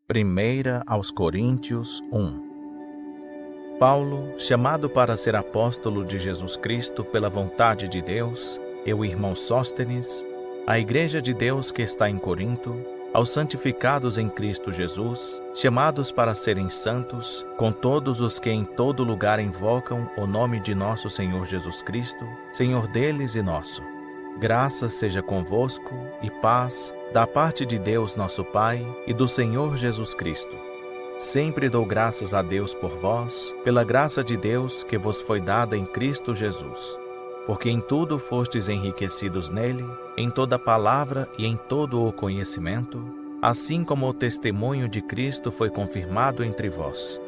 Primeira aos Coríntios 1. Paulo, chamado para ser apóstolo de Jesus Cristo pela vontade de Deus, e o irmão Sóstenes, a igreja de Deus que está em Corinto, aos santificados em Cristo Jesus, chamados para serem santos, com todos os que em todo lugar invocam o nome de nosso Senhor Jesus Cristo, Senhor deles e nosso. Graça seja convosco e paz da parte de Deus nosso Pai e do Senhor Jesus Cristo. Sempre dou graças a Deus por vós, pela graça de Deus que vos foi dada em Cristo Jesus. Porque em tudo fostes enriquecidos nele, em toda palavra e em todo o conhecimento, assim como o testemunho de Cristo foi confirmado entre vós.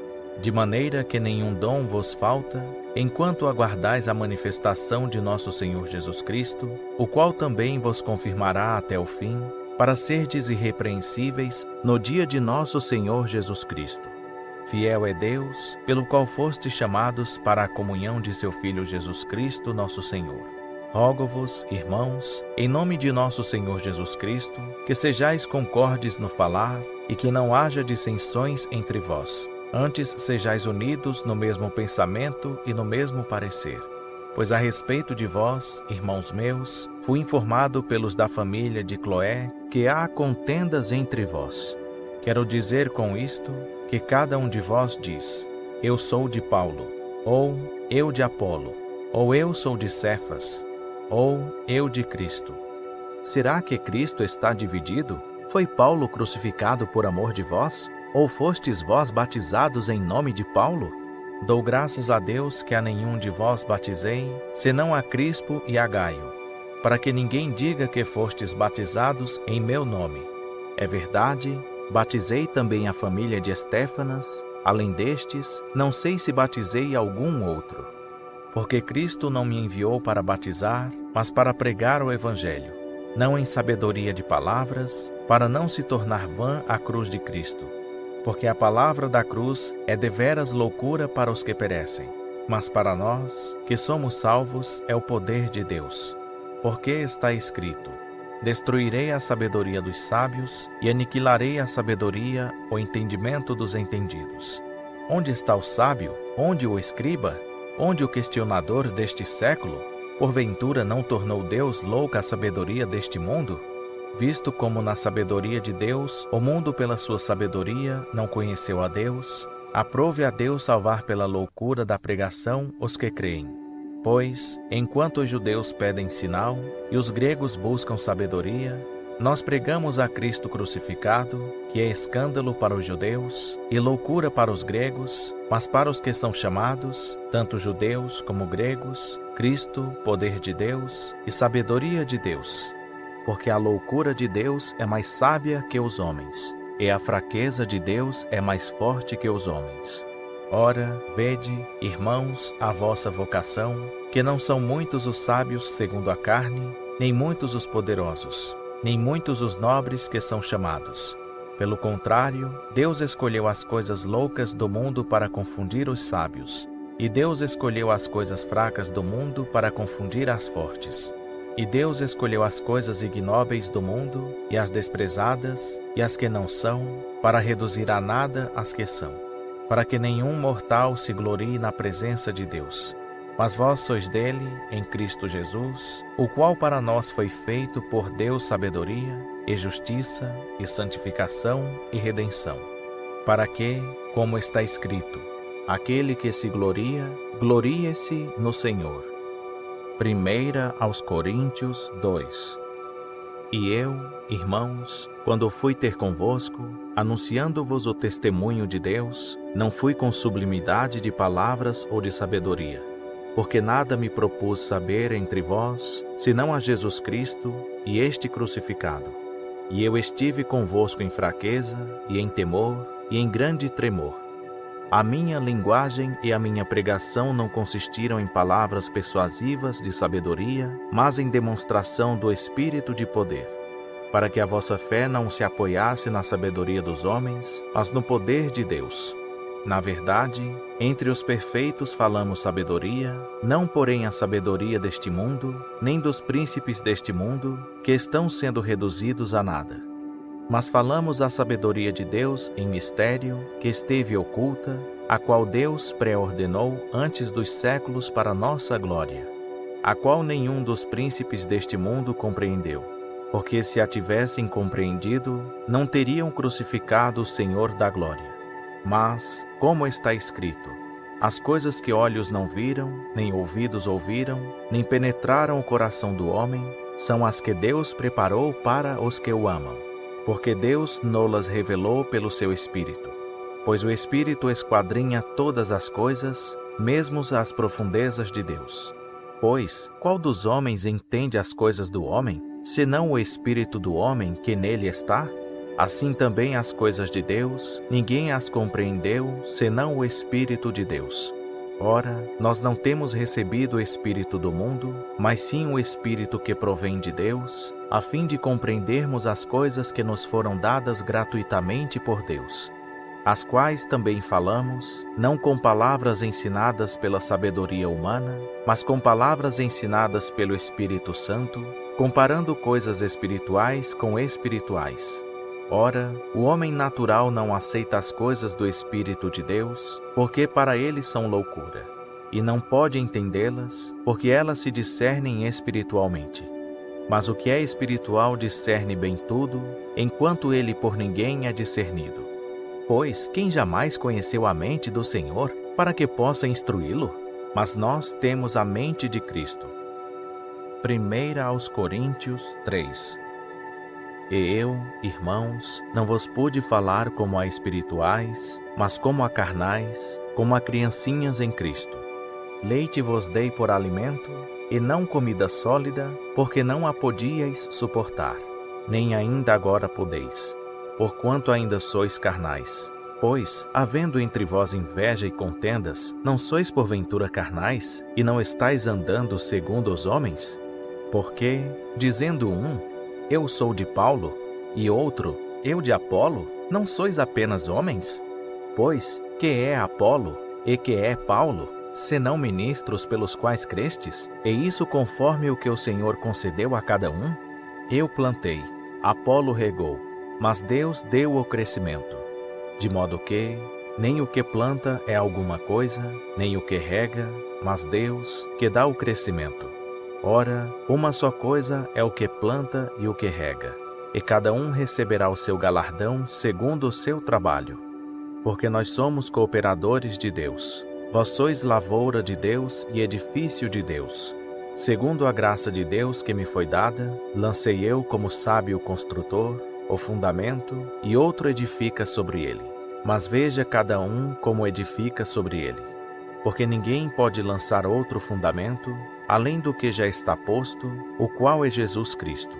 De maneira que nenhum dom vos falta, enquanto aguardais a manifestação de nosso Senhor Jesus Cristo, o qual também vos confirmará até o fim, para serdes irrepreensíveis no dia de nosso Senhor Jesus Cristo. Fiel é Deus, pelo qual fostes chamados para a comunhão de seu Filho Jesus Cristo, nosso Senhor. Rogo-vos, irmãos, em nome de nosso Senhor Jesus Cristo, que sejais concordes no falar e que não haja dissensões entre vós. Antes sejais unidos no mesmo pensamento e no mesmo parecer. Pois a respeito de vós, irmãos meus, fui informado pelos da família de Cloé que há contendas entre vós. Quero dizer com isto que cada um de vós diz: eu sou de Paulo, ou eu de Apolo, ou eu sou de Cefas, ou eu de Cristo. Será que Cristo está dividido? Foi Paulo crucificado por amor de vós? Ou fostes vós batizados em nome de Paulo? Dou graças a Deus que a nenhum de vós batizei, senão a Crispo e a Gaio, para que ninguém diga que fostes batizados em meu nome. É verdade, batizei também a família de Estéfanas, além destes, não sei se batizei algum outro. Porque Cristo não me enviou para batizar, mas para pregar o Evangelho, não em sabedoria de palavras, para não se tornar vã a cruz de Cristo. Porque a palavra da cruz é deveras loucura para os que perecem, mas para nós, que somos salvos, é o poder de Deus. Porque está escrito: destruirei a sabedoria dos sábios e aniquilarei a sabedoria, o entendimento dos entendidos. Onde está o sábio? Onde o escriba? Onde o questionador deste século? Porventura não tornou Deus louca a sabedoria deste mundo? Visto como na sabedoria de Deus, o mundo pela sua sabedoria não conheceu a Deus, aprove a Deus salvar pela loucura da pregação os que creem. Pois, enquanto os judeus pedem sinal e os gregos buscam sabedoria, nós pregamos a Cristo crucificado, que é escândalo para os judeus e loucura para os gregos, mas para os que são chamados, tanto judeus como gregos, Cristo, poder de Deus e sabedoria de Deus. Porque a loucura de Deus é mais sábia que os homens, e a fraqueza de Deus é mais forte que os homens. Ora, vede, irmãos, a vossa vocação, que não são muitos os sábios segundo a carne, nem muitos os poderosos, nem muitos os nobres que são chamados. Pelo contrário, Deus escolheu as coisas loucas do mundo para confundir os sábios, e Deus escolheu as coisas fracas do mundo para confundir as fortes. E Deus escolheu as coisas ignóbeis do mundo, e as desprezadas, e as que não são, para reduzir a nada as que são, para que nenhum mortal se glorie na presença de Deus. Mas vós sois dele, em Cristo Jesus, o qual para nós foi feito por Deus sabedoria, e justiça, e santificação, e redenção. Para que, como está escrito, aquele que se gloria, glorie-se no Senhor. Primeira aos Coríntios 2. E eu, irmãos, quando fui ter convosco, anunciando-vos o testemunho de Deus, não fui com sublimidade de palavras ou de sabedoria, porque nada me propus saber entre vós, senão a Jesus Cristo e este crucificado. E eu estive convosco em fraqueza, e em temor, e em grande tremor. A minha linguagem e a minha pregação não consistiram em palavras persuasivas de sabedoria, mas em demonstração do Espírito de poder, para que a vossa fé não se apoiasse na sabedoria dos homens, mas no poder de Deus. Na verdade, entre os perfeitos falamos sabedoria, não porém a sabedoria deste mundo, nem dos príncipes deste mundo, que estão sendo reduzidos a nada. Mas falamos a sabedoria de Deus em mistério, que esteve oculta, a qual Deus pré-ordenou antes dos séculos para nossa glória, a qual nenhum dos príncipes deste mundo compreendeu. Porque se a tivessem compreendido, não teriam crucificado o Senhor da glória. Mas, como está escrito, as coisas que olhos não viram, nem ouvidos ouviram, nem penetraram o coração do homem, são as que Deus preparou para os que o amam. Porque Deus nolas revelou pelo seu Espírito. Pois o Espírito esquadrinha todas as coisas, mesmo as profundezas de Deus. Pois, qual dos homens entende as coisas do homem, senão o Espírito do homem que nele está? Assim também as coisas de Deus, ninguém as compreendeu, senão o Espírito de Deus. Ora, nós não temos recebido o Espírito do mundo, mas sim o Espírito que provém de Deus, a fim de compreendermos as coisas que nos foram dadas gratuitamente por Deus, as quais também falamos, não com palavras ensinadas pela sabedoria humana, mas com palavras ensinadas pelo Espírito Santo, comparando coisas espirituais com espirituais. Ora, o homem natural não aceita as coisas do Espírito de Deus, porque para ele são loucura, e não pode entendê-las, porque elas se discernem espiritualmente. Mas o que é espiritual discerne bem tudo, enquanto ele por ninguém é discernido. Pois quem jamais conheceu a mente do Senhor, para que possa instruí-lo? Mas nós temos a mente de Cristo. 1 aos Coríntios 3. E eu, irmãos, não vos pude falar como a espirituais, mas como a carnais, como a criancinhas em Cristo. Leite vos dei por alimento, e não comida sólida, porque não a podíeis suportar, nem ainda agora podeis, porquanto ainda sois carnais. Pois, havendo entre vós inveja e contendas, não sois porventura carnais, e não estáis andando segundo os homens? Porque, dizendo um, eu sou de Paulo, e outro, eu de Apolo, não sois apenas homens? Pois, que é Apolo, e que é Paulo, senão ministros pelos quais crestes, e isso conforme o que o Senhor concedeu a cada um? Eu plantei, Apolo regou, mas Deus deu o crescimento. De modo que, nem o que planta é alguma coisa, nem o que rega, mas Deus, que dá o crescimento. Ora, uma só coisa é o que planta e o que rega, e cada um receberá o seu galardão segundo o seu trabalho. Porque nós somos cooperadores de Deus. Vós sois lavoura de Deus e edifício de Deus. Segundo a graça de Deus que me foi dada, lancei eu como sábio construtor o fundamento, e outro edifica sobre ele. Mas veja cada um como edifica sobre ele. Porque ninguém pode lançar outro fundamento, além do que já está posto, o qual é Jesus Cristo.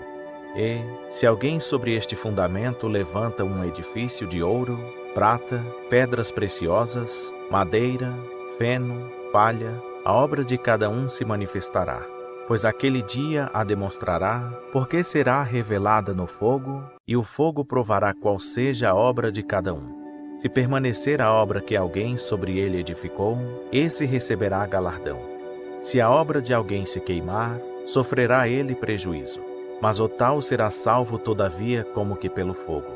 E, se alguém sobre este fundamento levanta um edifício de ouro, prata, pedras preciosas, madeira, feno, palha, a obra de cada um se manifestará. Pois aquele dia a demonstrará, porque será revelada no fogo, e o fogo provará qual seja a obra de cada um. Se permanecer a obra que alguém sobre ele edificou, esse receberá galardão. Se a obra de alguém se queimar, sofrerá ele prejuízo, mas o tal será salvo todavia como que pelo fogo.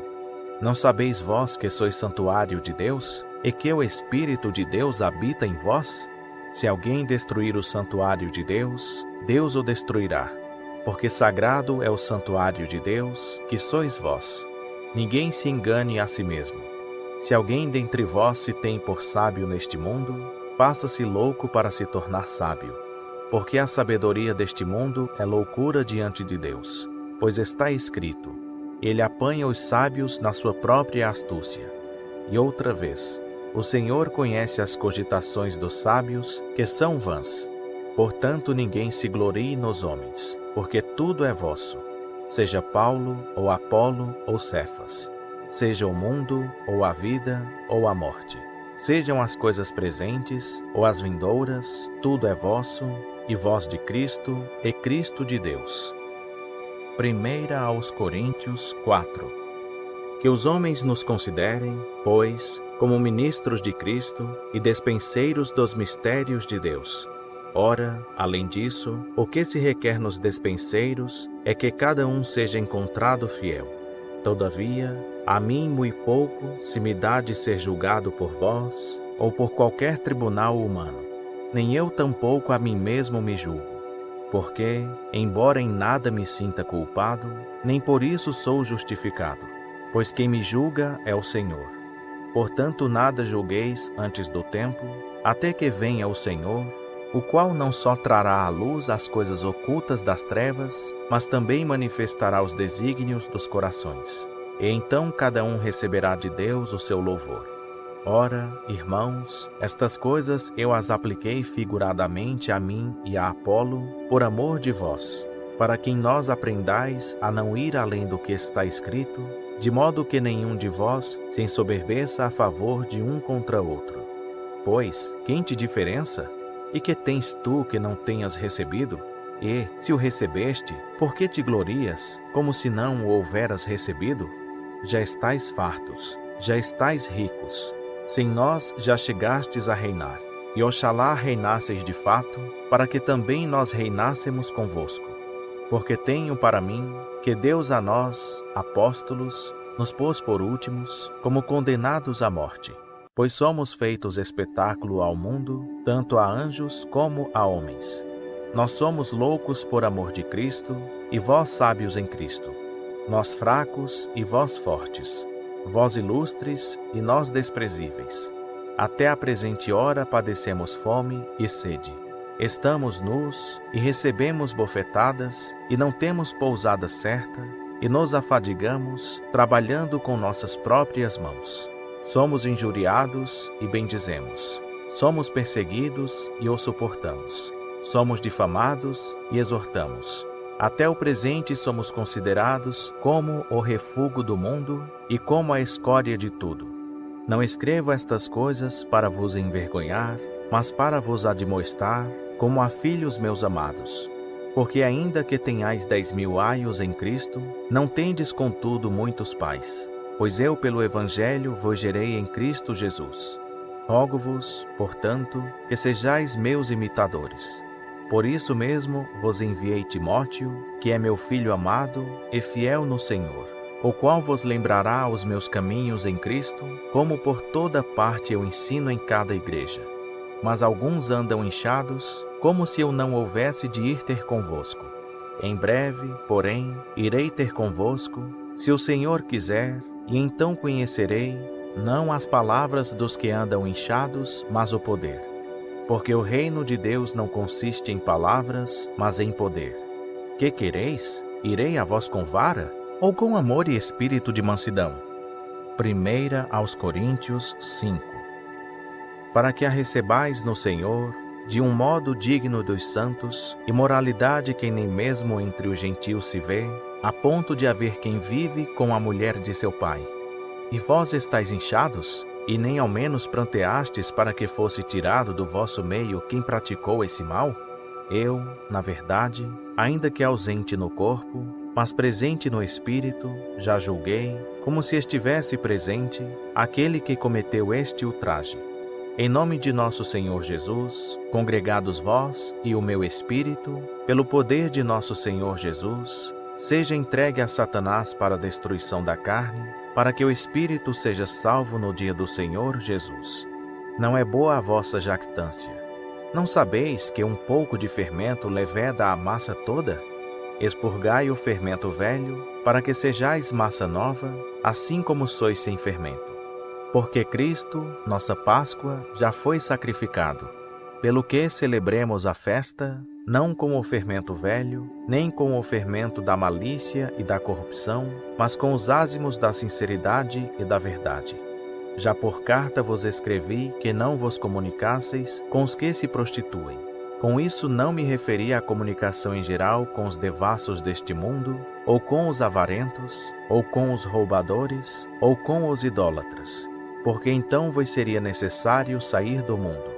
Não sabeis vós que sois santuário de Deus, e que o Espírito de Deus habita em vós? Se alguém destruir o santuário de Deus, Deus o destruirá, porque sagrado é o santuário de Deus, que sois vós. Ninguém se engane a si mesmo. Se alguém dentre vós se tem por sábio neste mundo, faça-se louco para se tornar sábio, porque a sabedoria deste mundo é loucura diante de Deus, pois está escrito, ele apanha os sábios na sua própria astúcia. E outra vez, o Senhor conhece as cogitações dos sábios, que são vãs. Portanto, ninguém se glorie nos homens, porque tudo é vosso, seja Paulo, ou Apolo, ou Cefas, seja o mundo, ou a vida, ou a morte, sejam as coisas presentes, ou as vindouras, tudo é vosso, e vós de Cristo, e Cristo de Deus. 1 aos Coríntios 4. Que os homens nos considerem, pois, como ministros de Cristo e despenseiros dos mistérios de Deus. Ora, além disso, o que se requer nos despenseiros é que cada um seja encontrado fiel. Todavia, a mim muito pouco se me dá de ser julgado por vós ou por qualquer tribunal humano. Nem eu tampouco a mim mesmo me julgo, porque, embora em nada me sinta culpado, nem por isso sou justificado, pois quem me julga é o Senhor. Portanto, nada julgueis antes do tempo, até que venha o Senhor, o qual não só trará à luz as coisas ocultas das trevas, mas também manifestará os desígnios dos corações. E então cada um receberá de Deus o seu louvor. Ora, irmãos, estas coisas eu as apliquei figuradamente a mim e a Apolo, por amor de vós, para que em nós aprendais a não ir além do que está escrito, de modo que nenhum de vós se ensoberbeça a favor de um contra outro. Pois, quem te diferença? E que tens tu que não tenhas recebido? E, se o recebeste, por que te glorias, como se não o houveras recebido? Já estais fartos, já estais ricos. Sem nós já chegastes a reinar, e oxalá reinasseis de fato, para que também nós reinássemos convosco. Porque tenho para mim que Deus a nós, apóstolos, nos pôs por últimos, como condenados à morte, pois somos feitos espetáculo ao mundo, tanto a anjos como a homens. Nós somos loucos por amor de Cristo, e vós sábios em Cristo. Nós fracos e vós fortes. Vós ilustres e nós desprezíveis. Até a presente hora padecemos fome e sede. Estamos nus e recebemos bofetadas e não temos pousada certa e nos afadigamos trabalhando com nossas próprias mãos. Somos injuriados e bendizemos. Somos perseguidos e o suportamos. Somos difamados e exortamos. Até o presente somos considerados como o refúgio do mundo e como a escória de tudo. Não escrevo estas coisas para vos envergonhar, mas para vos admoestar, como a filhos meus amados. Porque ainda que tenhais 10.000 aios em Cristo, não tendes contudo muitos pais, pois eu pelo Evangelho vos gerei em Cristo Jesus. Rogo-vos, portanto, que sejais meus imitadores. Por isso mesmo vos enviei Timóteo, que é meu filho amado e fiel no Senhor, o qual vos lembrará os meus caminhos em Cristo, como por toda parte eu ensino em cada igreja. Mas alguns andam inchados, como se eu não houvesse de ir ter convosco. Em breve, porém, irei ter convosco, se o Senhor quiser, e então conhecerei, não as palavras dos que andam inchados, mas o poder. Porque o reino de Deus não consiste em palavras, mas em poder. Que quereis? Irei a vós com vara? Ou com amor e espírito de mansidão? 1 aos Coríntios 5. Para que a recebais no Senhor, de um modo digno dos santos, e moralidade que nem mesmo entre os gentios se vê, a ponto de haver quem vive com a mulher de seu pai. E vós estáis inchados? E nem ao menos pranteastes para que fosse tirado do vosso meio quem praticou esse mal? Eu, na verdade, ainda que ausente no corpo, mas presente no espírito, já julguei, como se estivesse presente, aquele que cometeu este ultraje. Em nome de nosso Senhor Jesus, congregados vós e o meu espírito, pelo poder de nosso Senhor Jesus, seja entregue a Satanás para a destruição da carne, para que o espírito seja salvo no dia do Senhor Jesus. Não é boa a vossa jactância. Não sabeis que um pouco de fermento leveda a massa toda? Expurgai o fermento velho, para que sejais massa nova, assim como sois sem fermento. Porque Cristo, nossa Páscoa, já foi sacrificado, pelo que celebremos a festa, não com o fermento velho, nem com o fermento da malícia e da corrupção, mas com os ázimos da sinceridade e da verdade. Já por carta vos escrevi que não vos comunicasseis com os que se prostituem. Com isso não me referi à comunicação em geral com os devassos deste mundo, ou com os avarentos, ou com os roubadores, ou com os idólatras, porque então vos seria necessário sair do mundo.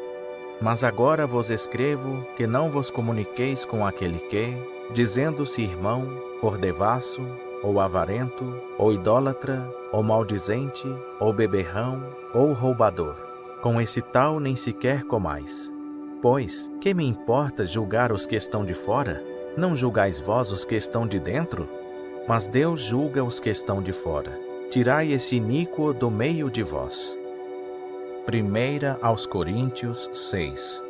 Mas agora vos escrevo que não vos comuniqueis com aquele que, dizendo-se irmão, for devasso, ou avarento, ou idólatra, ou maldizente, ou beberrão, ou roubador. Com esse tal nem sequer comais. Pois, que me importa julgar os que estão de fora? Não julgais vós os que estão de dentro? mas Deus julga os que estão de fora. Tirai esse iníquo do meio de vós. 1 aos Coríntios 6.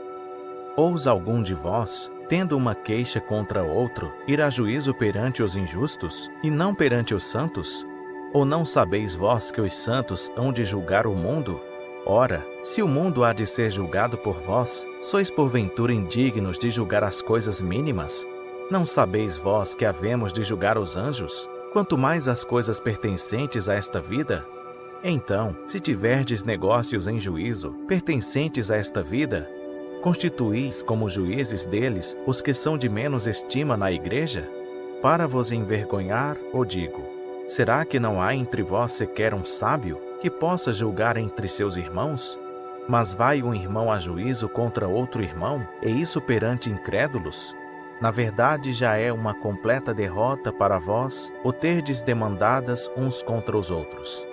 Ousa algum de vós, tendo uma queixa contra outro, ir a juízo perante os injustos, e não perante os santos? Ou não sabeis vós que os santos hão de julgar o mundo? Ora, se o mundo há de ser julgado por vós, sois porventura indignos de julgar as coisas mínimas? Não sabeis vós que havemos de julgar os anjos, quanto mais as coisas pertencentes a esta vida? Então, se tiverdes negócios em juízo, pertencentes a esta vida, constituís como juízes deles os que são de menos estima na igreja? Para vos envergonhar, o digo. Será que não há entre vós sequer um sábio que possa julgar entre seus irmãos? Mas vai um irmão a juízo contra outro irmão, e isso perante incrédulos? Na verdade, já é uma completa derrota para vós o terdes demandadas uns contra os outros.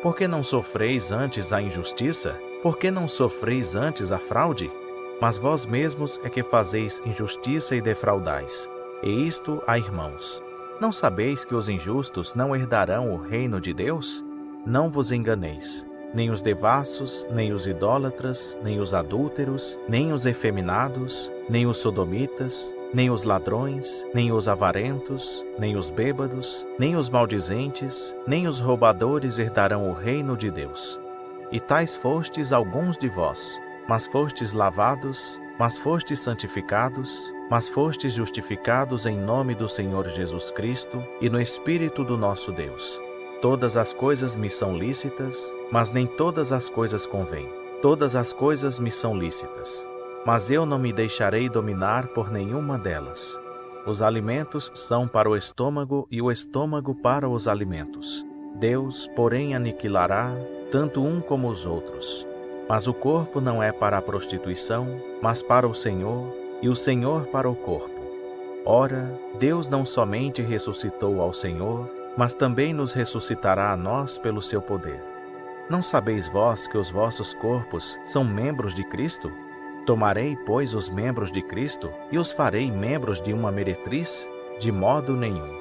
Por que não sofreis antes a injustiça? Por que não sofreis antes a fraude? Mas vós mesmos é que fazeis injustiça e defraudais. E isto a irmãos. Não sabeis que os injustos não herdarão o reino de Deus? Não vos enganeis. Nem os devassos, nem os idólatras, nem os adúlteros, nem os efeminados, nem os sodomitas, nem os ladrões, nem os avarentos, nem os bêbados, nem os maldizentes, nem os roubadores herdarão o reino de Deus. E tais fostes alguns de vós, mas fostes lavados, mas fostes santificados, mas fostes justificados em nome do Senhor Jesus Cristo e no Espírito do nosso Deus. Todas as coisas me são lícitas, mas nem todas as coisas convêm. Todas as coisas me são lícitas, mas eu não me deixarei dominar por nenhuma delas. Os alimentos são para o estômago e o estômago para os alimentos. Deus, porém, aniquilará tanto um como os outros. Mas o corpo não é para a prostituição, mas para o Senhor, e o Senhor para o corpo. Ora, Deus não somente ressuscitou ao Senhor, mas também nos ressuscitará a nós pelo seu poder. Não sabeis vós que os vossos corpos são membros de Cristo? Tomarei, pois, os membros de Cristo e os farei membros de uma meretriz? De modo nenhum.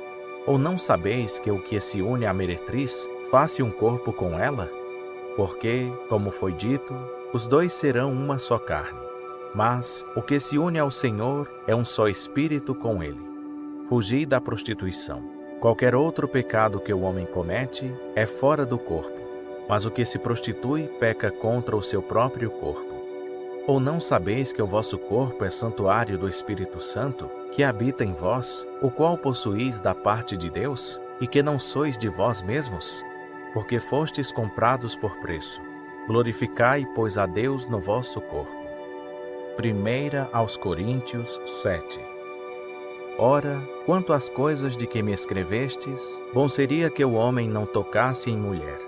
Ou não sabeis que o que se une à meretriz faz um corpo com ela? Porque, como foi dito, os dois serão uma só carne. Mas o que se une ao Senhor é um só espírito com ele. Fugi da prostituição. Qualquer outro pecado que o homem comete é fora do corpo, mas o que se prostitui peca contra o seu próprio corpo. Ou não sabeis que o vosso corpo é santuário do Espírito Santo, que habita em vós, o qual possuís da parte de Deus, e que não sois de vós mesmos? Porque fostes comprados por preço. Glorificai, pois, a Deus no vosso corpo. 1 aos Coríntios 7. Ora, quanto às coisas de que me escrevestes, bom seria que o homem não tocasse em mulher.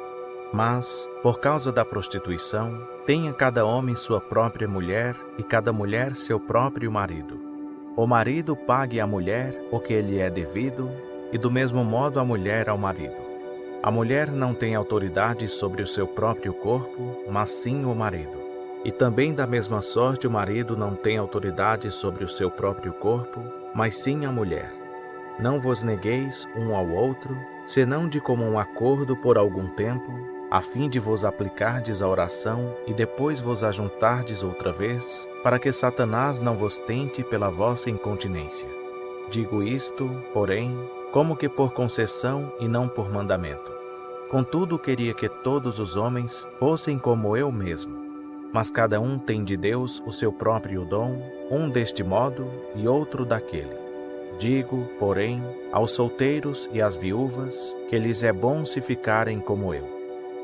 Mas, por causa da prostituição, tenha cada homem sua própria mulher e cada mulher seu próprio marido. O marido pague à mulher o que lhe é devido, e do mesmo modo a mulher ao marido. A mulher não tem autoridade sobre o seu próprio corpo, mas sim o marido. E também da mesma sorte o marido não tem autoridade sobre o seu próprio corpo, mas sim a mulher. Não vos negueis um ao outro, senão de comum acordo por algum tempo, a fim de vos aplicardes à oração e depois vos ajuntardes outra vez, para que Satanás não vos tente pela vossa incontinência. Digo isto, porém, como que por concessão e não por mandamento. Contudo, queria que todos os homens fossem como eu mesmo. Mas cada um tem de Deus o seu próprio dom, um deste modo e outro daquele. Digo, porém, aos solteiros e às viúvas, que lhes é bom se ficarem como eu.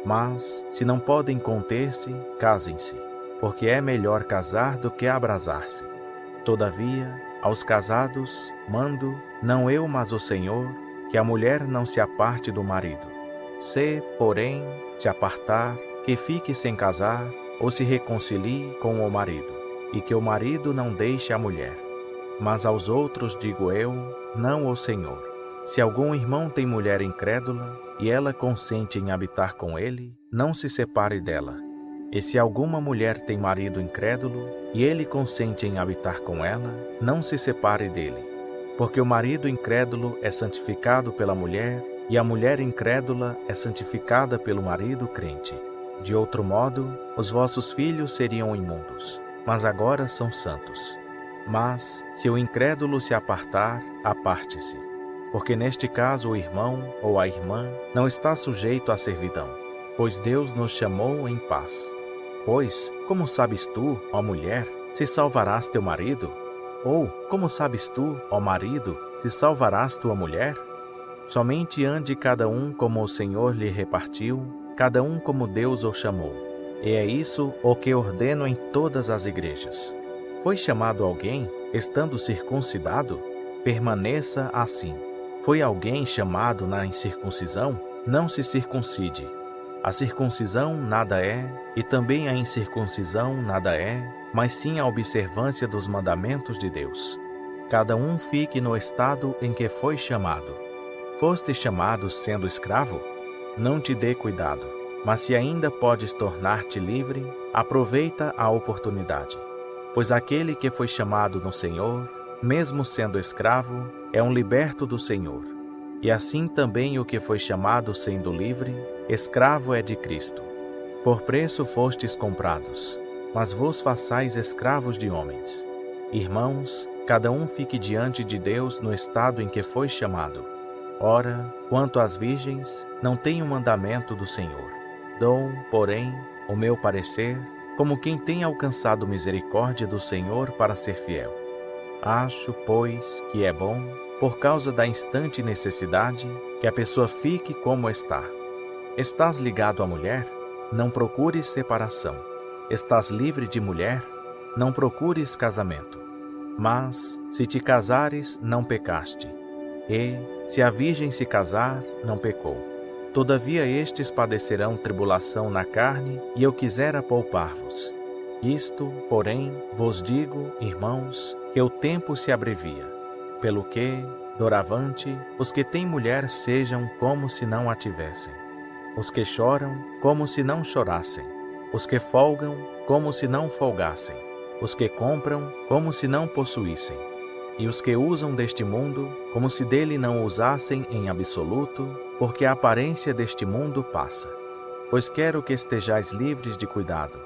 Mas, se não podem conter-se, casem-se, porque é melhor casar do que abrasar-se. Todavia, aos casados, mando, não eu, mas o Senhor, que a mulher não se aparte do marido. Se, porém, se apartar, que fique sem casar, ou se reconcilie com o marido, e que o marido não deixe a mulher. Mas aos outros digo eu, não o Senhor. Se algum irmão tem mulher incrédula, e ela consente em habitar com ele, não se separe dela. E se alguma mulher tem marido incrédulo, e ele consente em habitar com ela, não se separe dele. Porque o marido incrédulo é santificado pela mulher, e a mulher incrédula é santificada pelo marido crente. De outro modo, os vossos filhos seriam imundos, mas agora são santos. Mas, se o incrédulo se apartar, aparte-se. Porque neste caso o irmão ou a irmã não está sujeito à servidão, pois Deus nos chamou em paz. Pois, como sabes tu, ó mulher, se salvarás teu marido? Ou, como sabes tu, ó marido, se salvarás tua mulher? Somente ande cada um como o Senhor lhe repartiu, cada um como Deus o chamou. E é isso o que ordeno em todas as igrejas. Foi chamado alguém, estando circuncidado? Permaneça assim. Foi alguém chamado na incircuncisão? Não se circuncide. A circuncisão nada é, e também a incircuncisão nada é, mas sim a observância dos mandamentos de Deus. Cada um fique no estado em que foi chamado. Foste chamado sendo escravo? Não te dê cuidado, mas se ainda podes tornar-te livre, aproveita a oportunidade. Pois aquele que foi chamado no Senhor, mesmo sendo escravo, é um liberto do Senhor. E assim também o que foi chamado sendo livre, escravo é de Cristo. Por preço fostes comprados, mas vos façais escravos de homens. Irmãos, cada um fique diante de Deus no estado em que foi chamado. Ora, quanto às virgens, não tenho mandamento do Senhor. Dou, porém, o meu parecer, como quem tem alcançado misericórdia do Senhor para ser fiel. Acho, pois, que é bom, por causa da instante necessidade, que a pessoa fique como está. Estás ligado à mulher? Não procures separação. Estás livre de mulher? Não procures casamento. Mas, se te casares, não pecaste. E, se a virgem se casar, não pecou. Todavia estes padecerão tribulação na carne, e eu quisera poupar-vos. Isto, porém, vos digo, irmãos, que o tempo se abrevia. Pelo que, doravante, os que têm mulher sejam como se não a tivessem. Os que choram, como se não chorassem. Os que folgam, como se não folgassem. Os que compram, como se não possuíssem. E os que usam deste mundo, como se dele não usassem em absoluto, porque a aparência deste mundo passa. Pois quero que estejais livres de cuidado.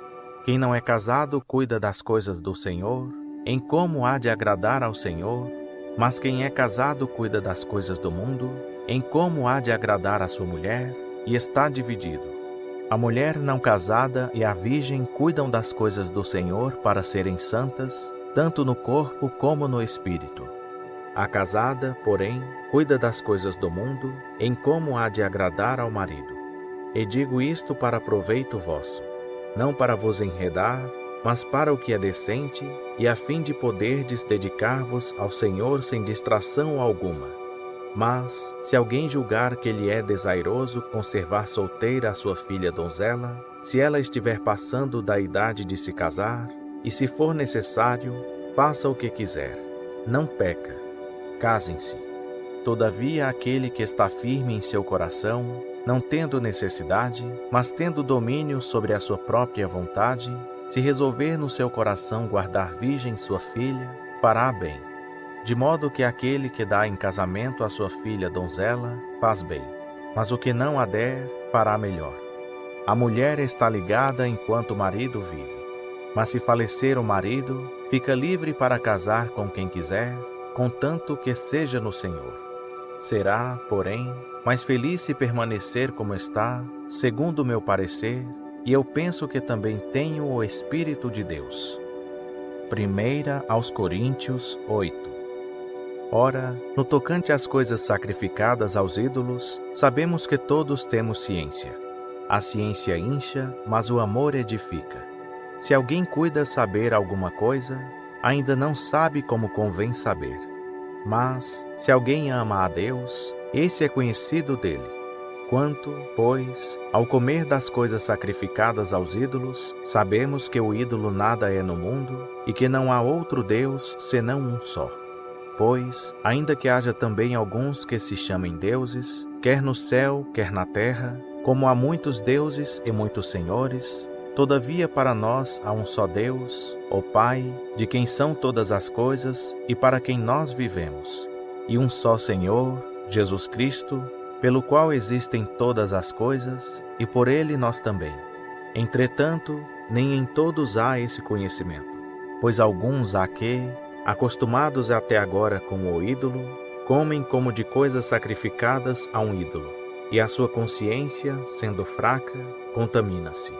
Quem não é casado cuida das coisas do Senhor, em como há de agradar ao Senhor, mas quem é casado cuida das coisas do mundo, em como há de agradar à sua mulher, e está dividido. A mulher não casada e a virgem cuidam das coisas do Senhor para serem santas, tanto no corpo como no espírito. A casada, porém, cuida das coisas do mundo, em como há de agradar ao marido. E digo isto para proveito vosso, não para vos enredar, mas para o que é decente, e a fim de poderdes dedicar-vos ao Senhor sem distração alguma. Mas, se alguém julgar que lhe é desairoso conservar solteira a sua filha donzela, se ela estiver passando da idade de se casar, e se for necessário, faça o que quiser. Não peca. Casem-se. Todavia aquele que está firme em seu coração, não tendo necessidade, mas tendo domínio sobre a sua própria vontade, se resolver no seu coração guardar virgem sua filha, fará bem. De modo que aquele que dá em casamento a sua filha donzela, faz bem. Mas o que não a der, fará melhor. A mulher está ligada enquanto o marido vive. Mas se falecer o marido, fica livre para casar com quem quiser, contanto que seja no Senhor. Será, porém, mais feliz se permanecer como está, segundo o meu parecer, e eu penso que também tenho o Espírito de Deus. 1 aos Coríntios 8. Ora, no tocante às coisas sacrificadas aos ídolos, sabemos que todos temos ciência. A ciência incha, mas o amor edifica. Se alguém cuida saber alguma coisa, ainda não sabe como convém saber. Mas, se alguém ama a Deus, esse é conhecido dele. Quanto, pois, ao comer das coisas sacrificadas aos ídolos, sabemos que o ídolo nada é no mundo e que não há outro Deus senão um só. Pois, ainda que haja também alguns que se chamem deuses, quer no céu, quer na terra, como há muitos deuses e muitos senhores, todavia para nós há um só Deus, o Pai, de quem são todas as coisas e para quem nós vivemos. e um só Senhor, Jesus Cristo, pelo qual existem todas as coisas, e por ele nós também. Entretanto, nem em todos há esse conhecimento, pois alguns há que, acostumados até agora com o ídolo, comem como de coisas sacrificadas a um ídolo, e a sua consciência, sendo fraca, contamina-se.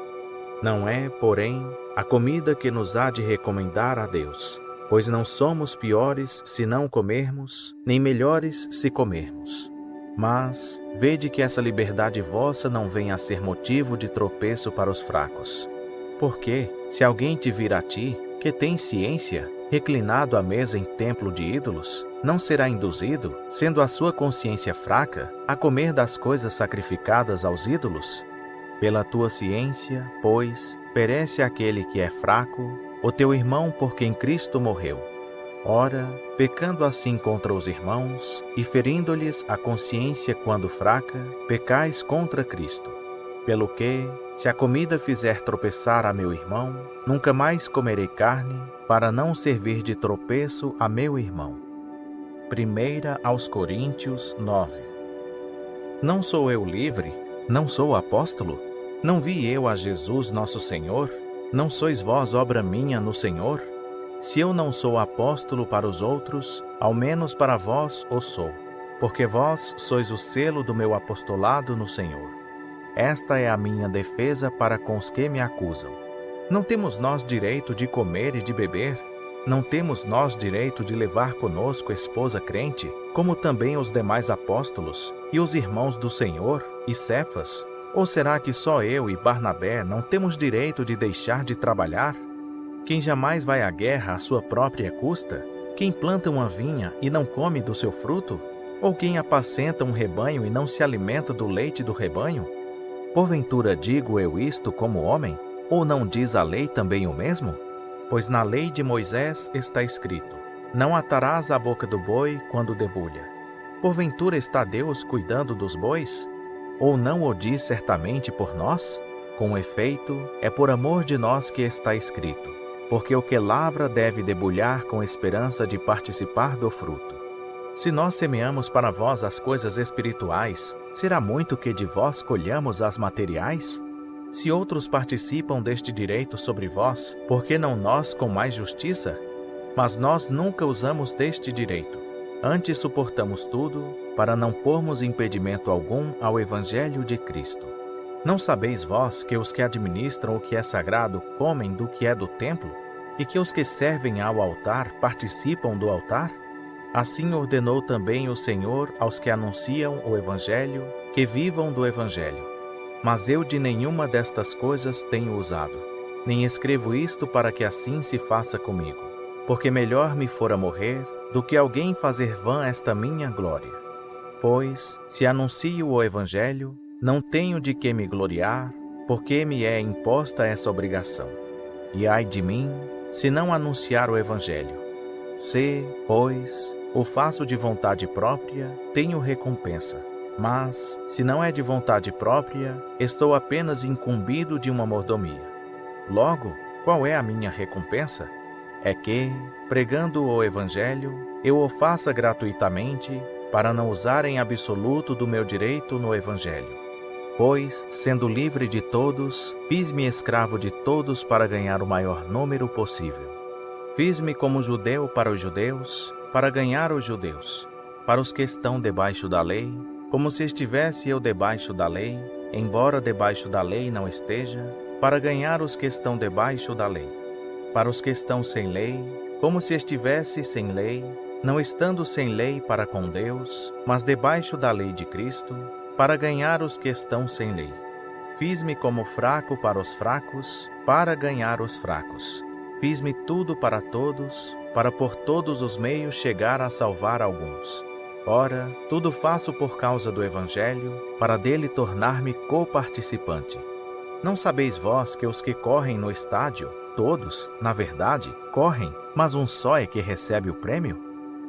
Não é, porém, a comida que nos há de recomendar a Deus, pois não somos piores se não comermos, nem melhores se comermos. Mas vede que essa liberdade vossa não venha a ser motivo de tropeço para os fracos. Porque, se alguém te vir a ti, que tem ciência, reclinado à mesa em templo de ídolos, não será induzido, sendo a sua consciência fraca, a comer das coisas sacrificadas aos ídolos? Pela tua ciência, pois, perece aquele que é fraco, o teu irmão por quem Cristo morreu. Ora, pecando assim contra os irmãos, e ferindo-lhes a consciência quando fraca, pecais contra Cristo. Pelo que, se a comida fizer tropeçar a meu irmão, nunca mais comerei carne, para não servir de tropeço a meu irmão. 1 aos Coríntios 9. Não sou eu livre? Não sou apóstolo? Não vi eu a Jesus nosso Senhor? Não sois vós obra minha no Senhor? Se eu não sou apóstolo para os outros, ao menos para vós o sou, porque vós sois o selo do meu apostolado no Senhor. Esta é a minha defesa para com os que me acusam. Não temos nós direito de comer e de beber? Não temos nós direito de levar conosco esposa crente, como também os demais apóstolos, e os irmãos do Senhor, e Cefas? Ou será que só eu e Barnabé não temos direito de deixar de trabalhar? Quem jamais vai à guerra à sua própria custa? Quem planta uma vinha e não come do seu fruto? Ou quem apacenta um rebanho e não se alimenta do leite do rebanho? Porventura digo eu isto como homem? Ou não diz a lei também o mesmo? Pois na lei de Moisés está escrito: não atarás a boca do boi quando debulha. Porventura está Deus cuidando dos bois? Ou não o diz certamente por nós? Com efeito, é por amor de nós que está escrito: porque o que lavra deve debulhar com esperança de participar do fruto. Se nós semeamos para vós as coisas espirituais, será muito que de vós colhamos as materiais? Se outros participam deste direito sobre vós, por que não nós com mais justiça? Mas nós nunca usamos deste direito. Antes suportamos tudo, para não pormos impedimento algum ao Evangelho de Cristo. Não sabeis vós que os que administram o que é sagrado comem do que é do templo, e que os que servem ao altar participam do altar? Assim ordenou também o Senhor aos que anunciam o Evangelho, que vivam do Evangelho. Mas eu de nenhuma destas coisas tenho usado, nem escrevo isto para que assim se faça comigo, porque melhor me fora morrer do que alguém fazer vã esta minha glória. Pois, se anuncio o Evangelho, não tenho de que me gloriar, porque me é imposta essa obrigação. E ai de mim, se não anunciar o Evangelho. Se, pois, o faço de vontade própria, tenho recompensa. Mas, se não é de vontade própria, estou apenas incumbido de uma mordomia. Logo, qual é a minha recompensa? É que, pregando o Evangelho, eu o faça gratuitamente, para não usar em absoluto do meu direito no Evangelho. Pois, sendo livre de todos, fiz-me escravo de todos para ganhar o maior número possível. Fiz-me como judeu para os judeus, para ganhar os judeus. Para os que estão debaixo da lei, como se estivesse eu debaixo da lei, embora debaixo da lei não esteja, para ganhar os que estão debaixo da lei. Para os que estão sem lei, como se estivesse sem lei, não estando sem lei para com Deus, mas debaixo da lei de Cristo, para ganhar os que estão sem lei. Fiz-me como fraco para os fracos, para ganhar os fracos. Fiz-me tudo para todos, para por todos os meios chegar a salvar alguns. Ora, tudo faço por causa do Evangelho, para dele tornar-me coparticipante. Não sabeis vós que os que correm no estádio, todos, na verdade, correm, mas um só é que recebe o prêmio?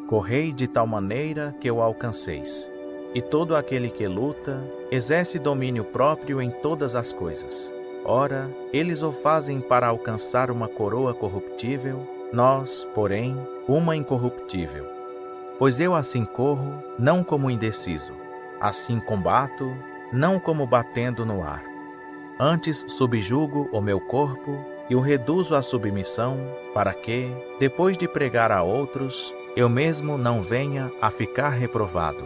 Correi de tal maneira que o alcanceis. E todo aquele que luta, exerce domínio próprio em todas as coisas. Ora, eles o fazem para alcançar uma coroa corruptível, nós, porém, uma incorruptível. Pois eu assim corro, não como indeciso, assim combato, não como batendo no ar. Antes subjugo o meu corpo e o reduzo à submissão, para que, depois de pregar a outros, eu mesmo não venha a ficar reprovado.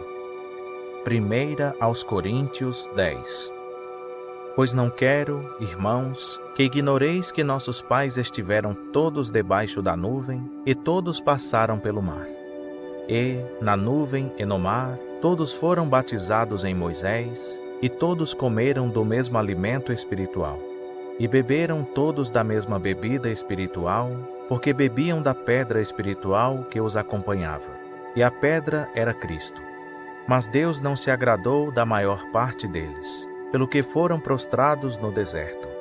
1 aos Coríntios 10. Pois não quero, irmãos, que ignoreis que nossos pais estiveram todos debaixo da nuvem e todos passaram pelo mar. E, na nuvem e no mar, todos foram batizados em Moisés, e todos comeram do mesmo alimento espiritual. E beberam todos da mesma bebida espiritual, porque bebiam da pedra espiritual que os acompanhava. E a pedra era Cristo. Mas Deus não se agradou da maior parte deles, pelo que foram prostrados no deserto.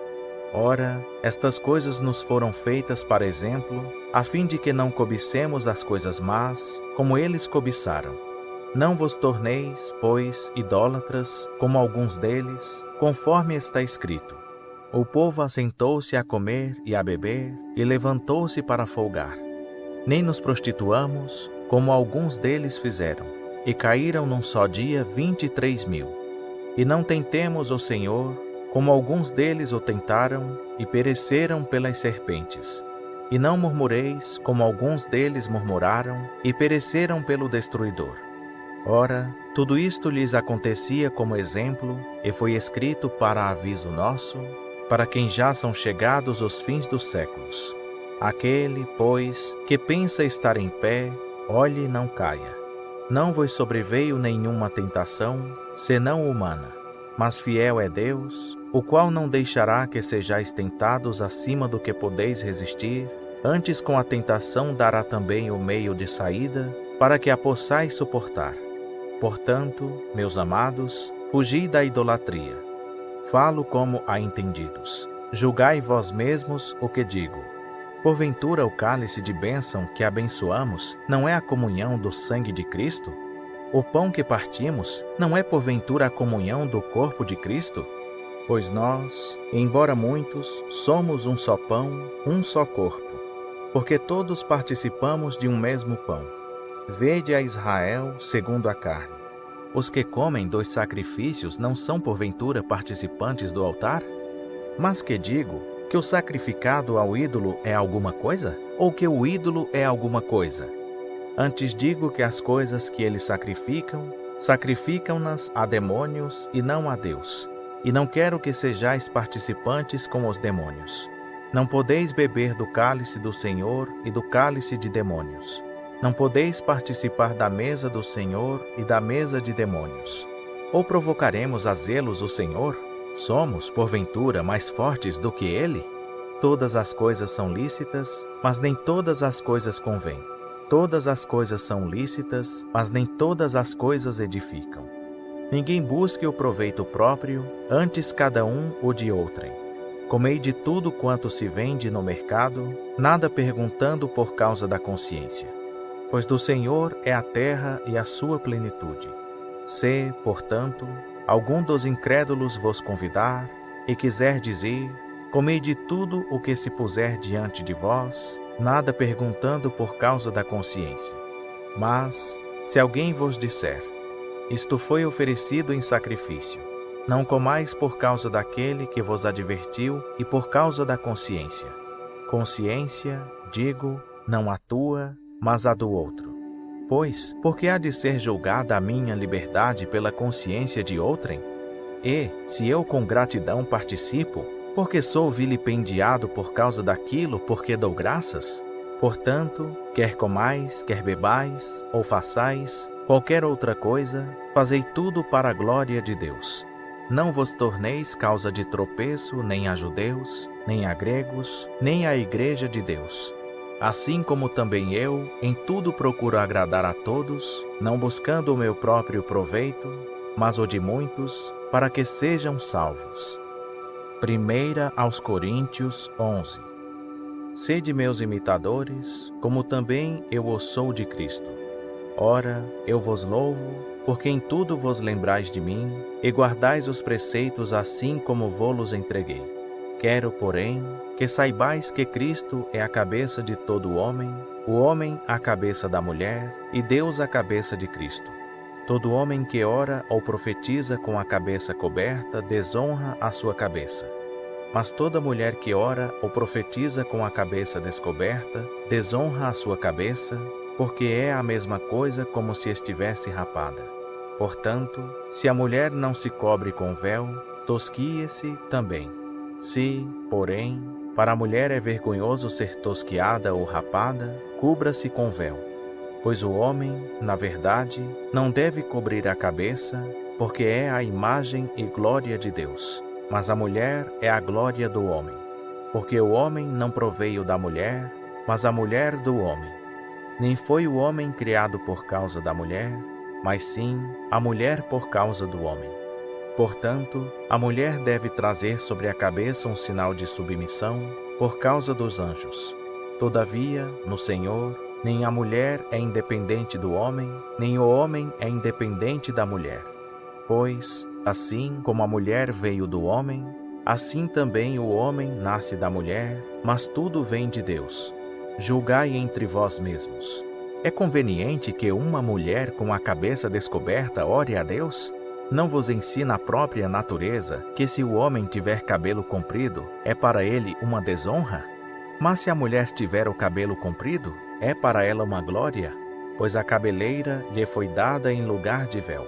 Ora, estas coisas nos foram feitas para exemplo, a fim de que não cobicemos as coisas más, como eles cobiçaram. Não vos torneis, pois, idólatras, como alguns deles, conforme está escrito. O povo assentou-se a comer e a beber, e levantou-se para folgar. Nem nos prostituamos, como alguns deles fizeram, e caíram num só dia 23.000. E não tentemos o Senhor, como alguns deles o tentaram, e pereceram pelas serpentes. E não murmureis, como alguns deles murmuraram, e pereceram pelo destruidor. Ora, tudo isto lhes acontecia como exemplo, e foi escrito para aviso nosso, para quem já são chegados os fins dos séculos. Aquele, pois, que pensa estar em pé, olhe e não caia. Não vos sobreveio nenhuma tentação, senão humana. Mas fiel é Deus, o qual não deixará que sejais tentados acima do que podeis resistir, antes com a tentação dará também o meio de saída, para que a possais suportar. Portanto, meus amados, fugi da idolatria. Falo como a entendidos. Julgai vós mesmos o que digo. Porventura o cálice de bênção que abençoamos não é a comunhão do sangue de Cristo? O pão que partimos não é porventura a comunhão do corpo de Cristo? Pois nós, embora muitos, somos um só pão, um só corpo, porque todos participamos de um mesmo pão. Vede a Israel segundo a carne. Os que comem dos sacrifícios não são porventura participantes do altar? Mas que digo, que o sacrificado ao ídolo é alguma coisa? Ou que o ídolo é alguma coisa? Antes digo que as coisas que eles sacrificam, sacrificam-nas a demônios e não a Deus. E não quero que sejais participantes com os demônios. Não podeis beber do cálice do Senhor e do cálice de demônios. Não podeis participar da mesa do Senhor e da mesa de demônios. Ou provocaremos a zelos o Senhor? Somos, porventura, mais fortes do que Ele? Todas as coisas são lícitas, mas nem todas as coisas convêm. Todas as coisas são lícitas, mas nem todas as coisas edificam. Ninguém busque o proveito próprio, antes cada um o de outrem. Comei de tudo quanto se vende no mercado, nada perguntando por causa da consciência. Pois do Senhor é a terra e a sua plenitude. Se, portanto, algum dos incrédulos vos convidar, e quiser dizer, comei de tudo o que se puser diante de vós, nada perguntando por causa da consciência. Mas, se alguém vos disser, isto foi oferecido em sacrifício, não comais por causa daquele que vos advertiu e por causa da consciência. Consciência, digo, não a tua, mas a do outro. Pois, porque há de ser julgada a minha liberdade pela consciência de outrem? E, se eu com gratidão participo, porque sou vilipendiado por causa daquilo porque dou graças? Portanto, quer comais, quer bebais, ou façais, qualquer outra coisa, fazei tudo para a glória de Deus. Não vos torneis causa de tropeço nem a judeus, nem a gregos, nem à igreja de Deus. Assim como também eu, em tudo procuro agradar a todos, não buscando o meu próprio proveito, mas o de muitos, para que sejam salvos. 1 aos Coríntios 11. Sede meus imitadores, como também eu o sou de Cristo. Ora, eu vos louvo, porque em tudo vos lembrais de mim, e guardais os preceitos assim como vô-los entreguei. Quero, porém, que saibais que Cristo é a cabeça de todo homem, O homem a cabeça da mulher e Deus a cabeça de Cristo. Todo homem que ora ou profetiza com a cabeça coberta desonra a sua cabeça. Mas toda mulher que ora ou profetiza com a cabeça descoberta desonra a sua cabeça, porque é a mesma coisa como se estivesse rapada. Portanto, se a mulher não se cobre com véu, tosquie-se também. Se, porém, para a mulher é vergonhoso ser tosquiada ou rapada, cubra-se com véu. Pois o homem, na verdade, não deve cobrir a cabeça, porque é a imagem e glória de Deus. Mas a mulher é a glória do homem. Porque o homem não proveio da mulher, mas a mulher do homem. Nem foi o homem criado por causa da mulher, mas sim a mulher por causa do homem. Portanto, a mulher deve trazer sobre a cabeça um sinal de submissão por causa dos anjos. Todavia, no Senhor, nem a mulher é independente do homem, nem o homem é independente da mulher. Pois, assim como a mulher veio do homem, assim também o homem nasce da mulher, mas tudo vem de Deus. Julgai entre vós mesmos. É conveniente que uma mulher com a cabeça descoberta ore a Deus? Não vos ensina a própria natureza que se o homem tiver cabelo comprido, é para ele uma desonra? Mas se a mulher tiver o cabelo comprido, é para ela uma glória, pois a cabeleira lhe foi dada em lugar de véu.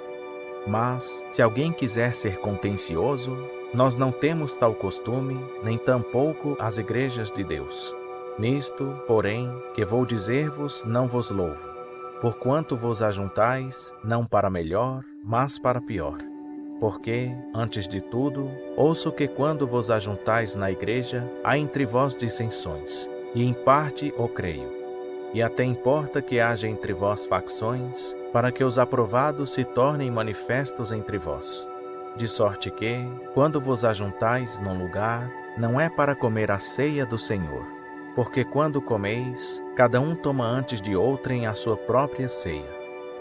Mas, se alguém quiser ser contencioso, nós não temos tal costume, nem tampouco as igrejas de Deus. Nisto, porém, que vou dizer-vos, não vos louvo, porquanto vos ajuntais, não para melhor, mas para pior. Porque, antes de tudo, ouço que quando vos ajuntais na igreja, há entre vós dissensões, e em parte o creio. E até importa que haja entre vós facções, para que os aprovados se tornem manifestos entre vós. De sorte que, quando vos ajuntais num lugar, não é para comer a ceia do Senhor. Porque quando comeis, cada um toma antes de outrem a sua própria ceia.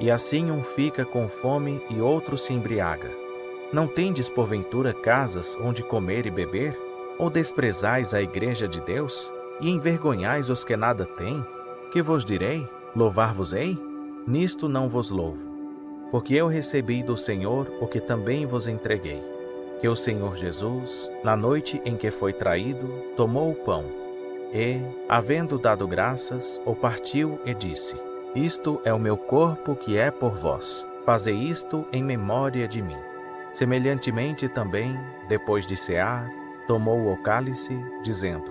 E assim um fica com fome e outro se embriaga. Não tendes porventura casas onde comer e beber? Ou desprezais a igreja de Deus, e envergonhais os que nada têm? Que vos direi? Louvar-vos-ei? Nisto não vos louvo. Porque eu recebi do Senhor o que também vos entreguei. Que o Senhor Jesus, na noite em que foi traído, tomou o pão, e, havendo dado graças, o partiu e disse: Isto é o meu corpo que é por vós. Fazei isto em memória de mim. Semelhantemente também, depois de cear, tomou o cálice, dizendo: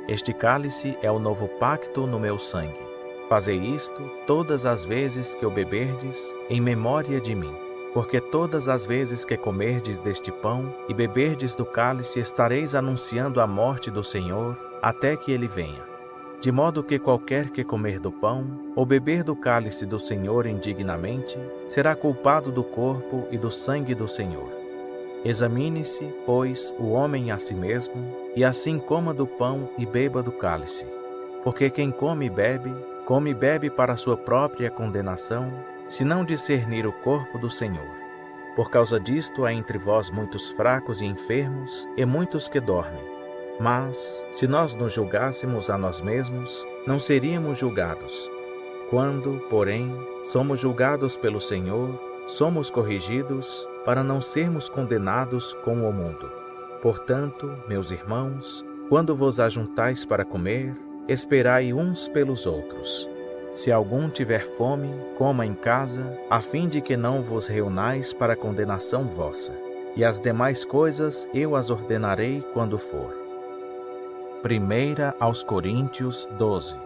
Este cálice é o novo pacto no meu sangue. Fazei isto todas as vezes que o beberdes, em memória de mim. Porque todas as vezes que comerdes deste pão e beberdes do cálice, estareis anunciando a morte do Senhor, até que ele venha. De modo que qualquer que comer do pão, ou beber do cálice do Senhor indignamente, será culpado do corpo e do sangue do Senhor. Examine-se, pois, o homem a si mesmo, e assim coma do pão e beba do cálice. Porque quem come e bebe para sua própria condenação, se não discernir o corpo do Senhor. Por causa disto há entre vós muitos fracos e enfermos, e muitos que dormem. Mas, se nós nos julgássemos a nós mesmos, não seríamos julgados. Quando, porém, somos julgados pelo Senhor, somos corrigidos para não sermos condenados com o mundo. Portanto, meus irmãos, quando vos ajuntais para comer, esperai uns pelos outros. Se algum tiver fome, coma em casa, a fim de que não vos reunais para condenação vossa. E as demais coisas eu as ordenarei quando for. 1 aos Coríntios 12.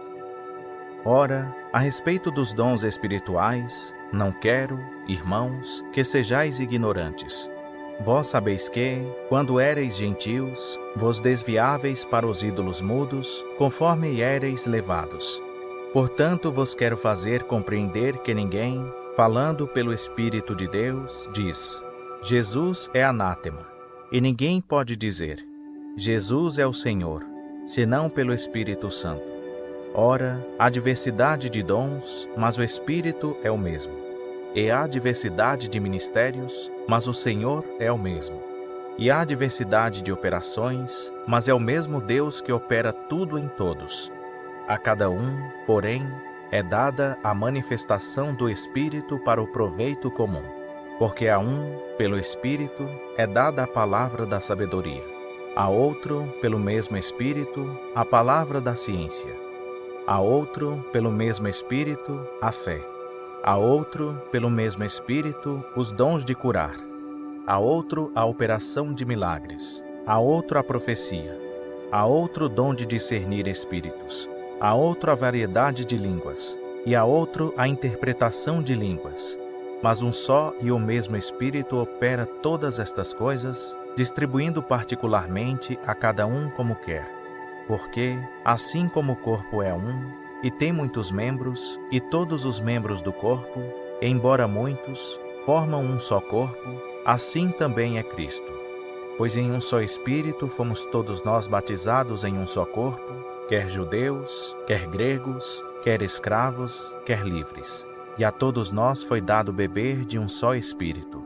Ora, a respeito dos dons espirituais, não quero, irmãos, que sejais ignorantes. Vós sabeis que, quando éreis gentios, vos desviáveis para os ídolos mudos, conforme éreis levados. Portanto, vos quero fazer compreender que ninguém, falando pelo Espírito de Deus, diz: Jesus é anátema. E ninguém pode dizer: Jesus é o Senhor, senão pelo Espírito Santo. Ora, há diversidade de dons, mas o Espírito é o mesmo. E há diversidade de ministérios, mas o Senhor é o mesmo. E há diversidade de operações, mas é o mesmo Deus que opera tudo em todos. A cada um, porém, é dada a manifestação do Espírito para o proveito comum. Porque a um, pelo Espírito, é dada a palavra da sabedoria, a outro, pelo mesmo Espírito, a palavra da ciência, a outro, pelo mesmo Espírito, a fé, a outro, pelo mesmo Espírito, os dons de curar, a outro, a operação de milagres, a outro, a profecia, a outro, o dom de discernir espíritos, a outro, a variedade de línguas, e a outro, a interpretação de línguas. Mas um só e o mesmo Espírito opera todas estas coisas, distribuindo particularmente a cada um como quer. Porque, assim como o corpo é um, e tem muitos membros, e todos os membros do corpo, embora muitos, formam um só corpo, assim também é Cristo. Pois em um só Espírito fomos todos nós batizados em um só corpo, quer judeus, quer gregos, quer escravos, quer livres. E a todos nós foi dado beber de um só Espírito.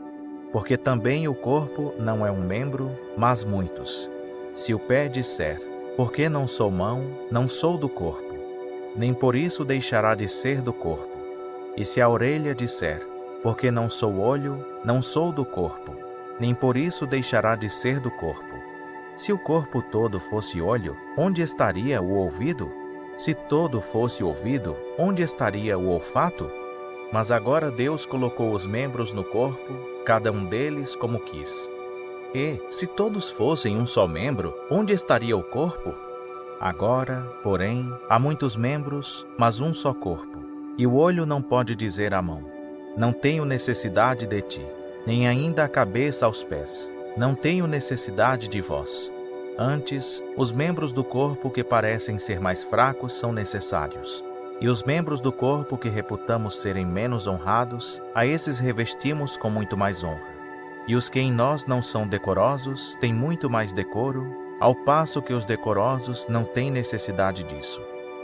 Porque também o corpo não é um membro, mas muitos. Se o pé disser, porque não sou mão, não sou do corpo, nem por isso deixará de ser do corpo. E se a orelha disser, porque não sou olho, não sou do corpo, nem por isso deixará de ser do corpo. Se o corpo todo fosse olho, onde estaria o ouvido? Se todo fosse ouvido, onde estaria o olfato? Mas agora Deus colocou os membros no corpo, cada um deles como quis. E, se todos fossem um só membro, onde estaria o corpo? Agora, porém, há muitos membros, mas um só corpo. E o olho não pode dizer à mão, não tenho necessidade de ti, nem ainda a cabeça aos pés, não tenho necessidade de vós. Antes, os membros do corpo que parecem ser mais fracos são necessários. E os membros do corpo que reputamos serem menos honrados, a esses revestimos com muito mais honra. E os que em nós não são decorosos têm muito mais decoro, ao passo que os decorosos não têm necessidade disso.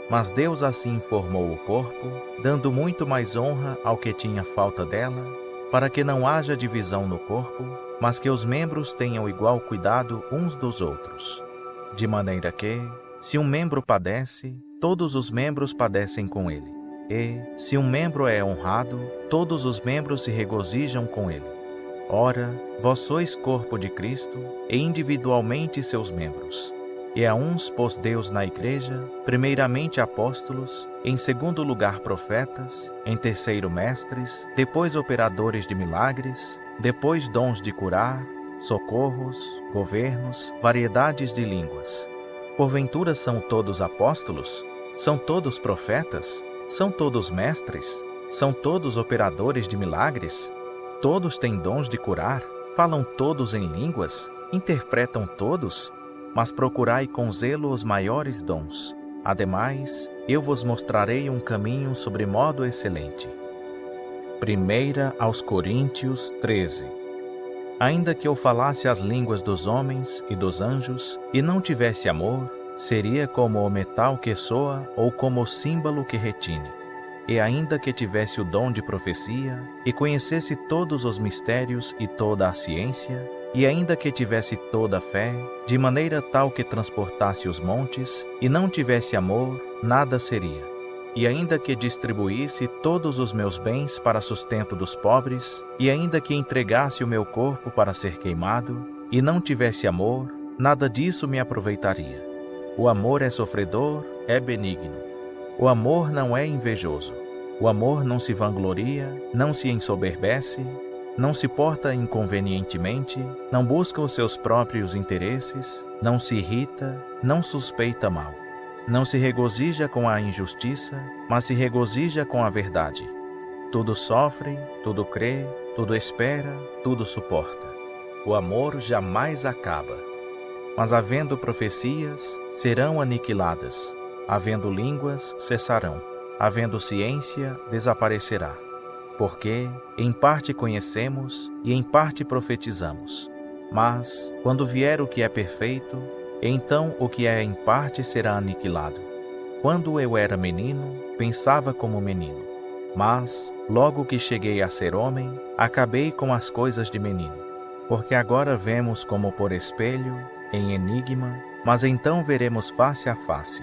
Mas Deus assim formou o corpo, dando muito mais honra ao que tinha falta dela, para que não haja divisão no corpo, mas que os membros tenham igual cuidado uns dos outros. De maneira que, se um membro padece, todos os membros padecem com ele. E, se um membro é honrado, todos os membros se regozijam com ele. Ora, vós sois corpo de Cristo, e individualmente seus membros. E a uns pôs Deus na igreja, primeiramente apóstolos, em segundo lugar profetas, em terceiro mestres, depois operadores de milagres, depois dons de curar, socorros, governos, variedades de línguas. Porventura são todos apóstolos? São todos profetas? São todos mestres? São todos operadores de milagres? Todos têm dons de curar? Falam todos em línguas? Interpretam todos? Mas procurai com zelo os maiores dons. Ademais, eu vos mostrarei um caminho sobre modo excelente. 1 aos Coríntios 13. Ainda que eu falasse as línguas dos homens e dos anjos, e não tivesse amor, seria como o metal que soa ou como o símbolo que retine. E ainda que tivesse o dom de profecia, e conhecesse todos os mistérios e toda a ciência, e ainda que tivesse toda a fé, de maneira tal que transportasse os montes, e não tivesse amor, nada seria. E ainda que distribuísse todos os meus bens para sustento dos pobres, e ainda que entregasse o meu corpo para ser queimado, e não tivesse amor, nada disso me aproveitaria. O amor é sofredor, é benigno. O amor não é invejoso. O amor não se vangloria, não se ensoberbece, não se porta inconvenientemente, não busca os seus próprios interesses, não se irrita, não suspeita mal. Não se regozija com a injustiça, mas se regozija com a verdade. Tudo sofre, tudo crê, tudo espera, tudo suporta. O amor jamais acaba. Mas havendo profecias, serão aniquiladas. Havendo línguas, cessarão. Havendo ciência, desaparecerá. Porque, em parte conhecemos e em parte profetizamos. Mas, quando vier o que é perfeito, então o que é em parte será aniquilado. Quando eu era menino, pensava como menino. Mas, logo que cheguei a ser homem, acabei com as coisas de menino. Porque agora vemos como por espelho, em enigma, mas então veremos face a face.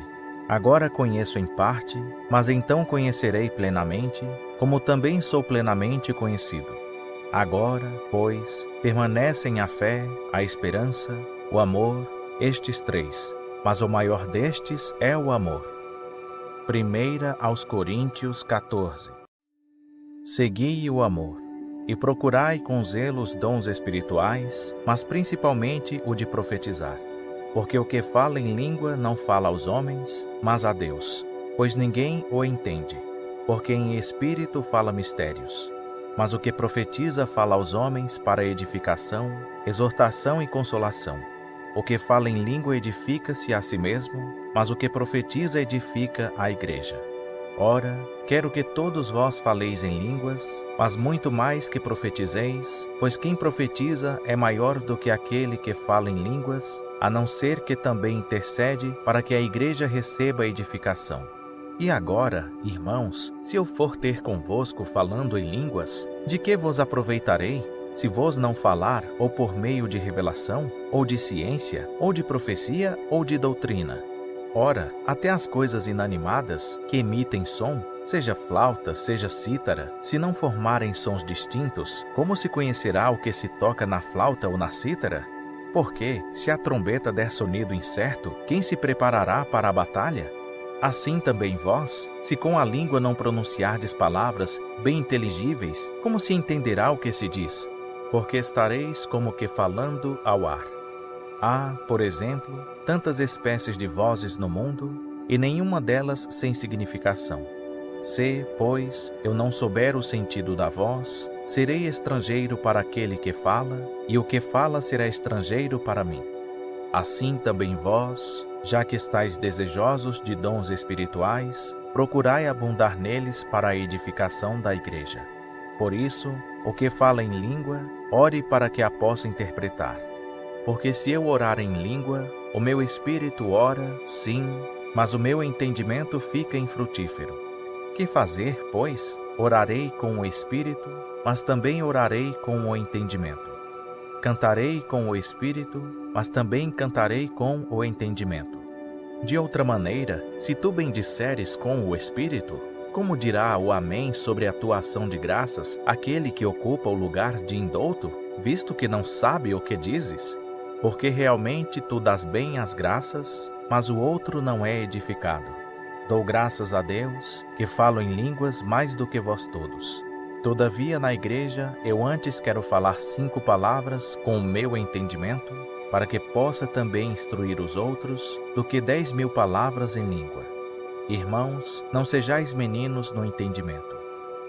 Agora conheço em parte, mas então conhecerei plenamente, como também sou plenamente conhecido. Agora, pois, permanecem a fé, a esperança, o amor, estes três, mas o maior destes é o amor. 1 aos Coríntios 14. Segui o amor, e procurai com zelo os dons espirituais, mas principalmente o de profetizar. Porque o que fala em língua não fala aos homens, mas a Deus, pois ninguém o entende, porque em espírito fala mistérios. Mas o que profetiza fala aos homens para edificação, exortação e consolação. O que fala em língua edifica-se a si mesmo, mas o que profetiza edifica a igreja. Ora, quero que todos vós faleis em línguas, mas muito mais que profetizeis, pois quem profetiza é maior do que aquele que fala em línguas, a não ser que também intercede para que a igreja receba edificação. E agora, irmãos, se eu for ter convosco falando em línguas, de que vos aproveitarei, se vos não falar, ou por meio de revelação, ou de ciência, ou de profecia, ou de doutrina? Ora, até as coisas inanimadas, que emitem som, seja flauta, seja cítara, se não formarem sons distintos, como se conhecerá o que se toca na flauta ou na cítara? Porque, se a trombeta der sonido incerto, quem se preparará para a batalha? Assim também vós, se com a língua não pronunciardes palavras bem inteligíveis, como se entenderá o que se diz? Porque estareis como que falando ao ar. Há, por exemplo, tantas espécies de vozes no mundo, e nenhuma delas sem significação. Se, pois, eu não souber o sentido da voz, serei estrangeiro para aquele que fala, e o que fala será estrangeiro para mim. Assim também vós, já que estáis desejosos de dons espirituais, procurai abundar neles para a edificação da igreja. Por isso, o que fala em língua, ore para que a possa interpretar. Porque se eu orar em língua, o meu espírito ora, sim, mas o meu entendimento fica infrutífero. Que fazer, pois? Orarei com o espírito, mas também orarei com o entendimento. Cantarei com o espírito, mas também cantarei com o entendimento. De outra maneira, se tu bendisseres com o espírito, como dirá o amém sobre a tua ação de graças aquele que ocupa o lugar de indouto, visto que não sabe o que dizes? Porque realmente tu dás bem as graças, mas o outro não é edificado. Dou graças a Deus, que falo em línguas mais do que vós todos. Todavia, na igreja, eu antes quero falar 5 palavras com o meu entendimento, para que possa também instruir os outros, do que 10.000 palavras em língua. Irmãos, não sejais meninos no entendimento.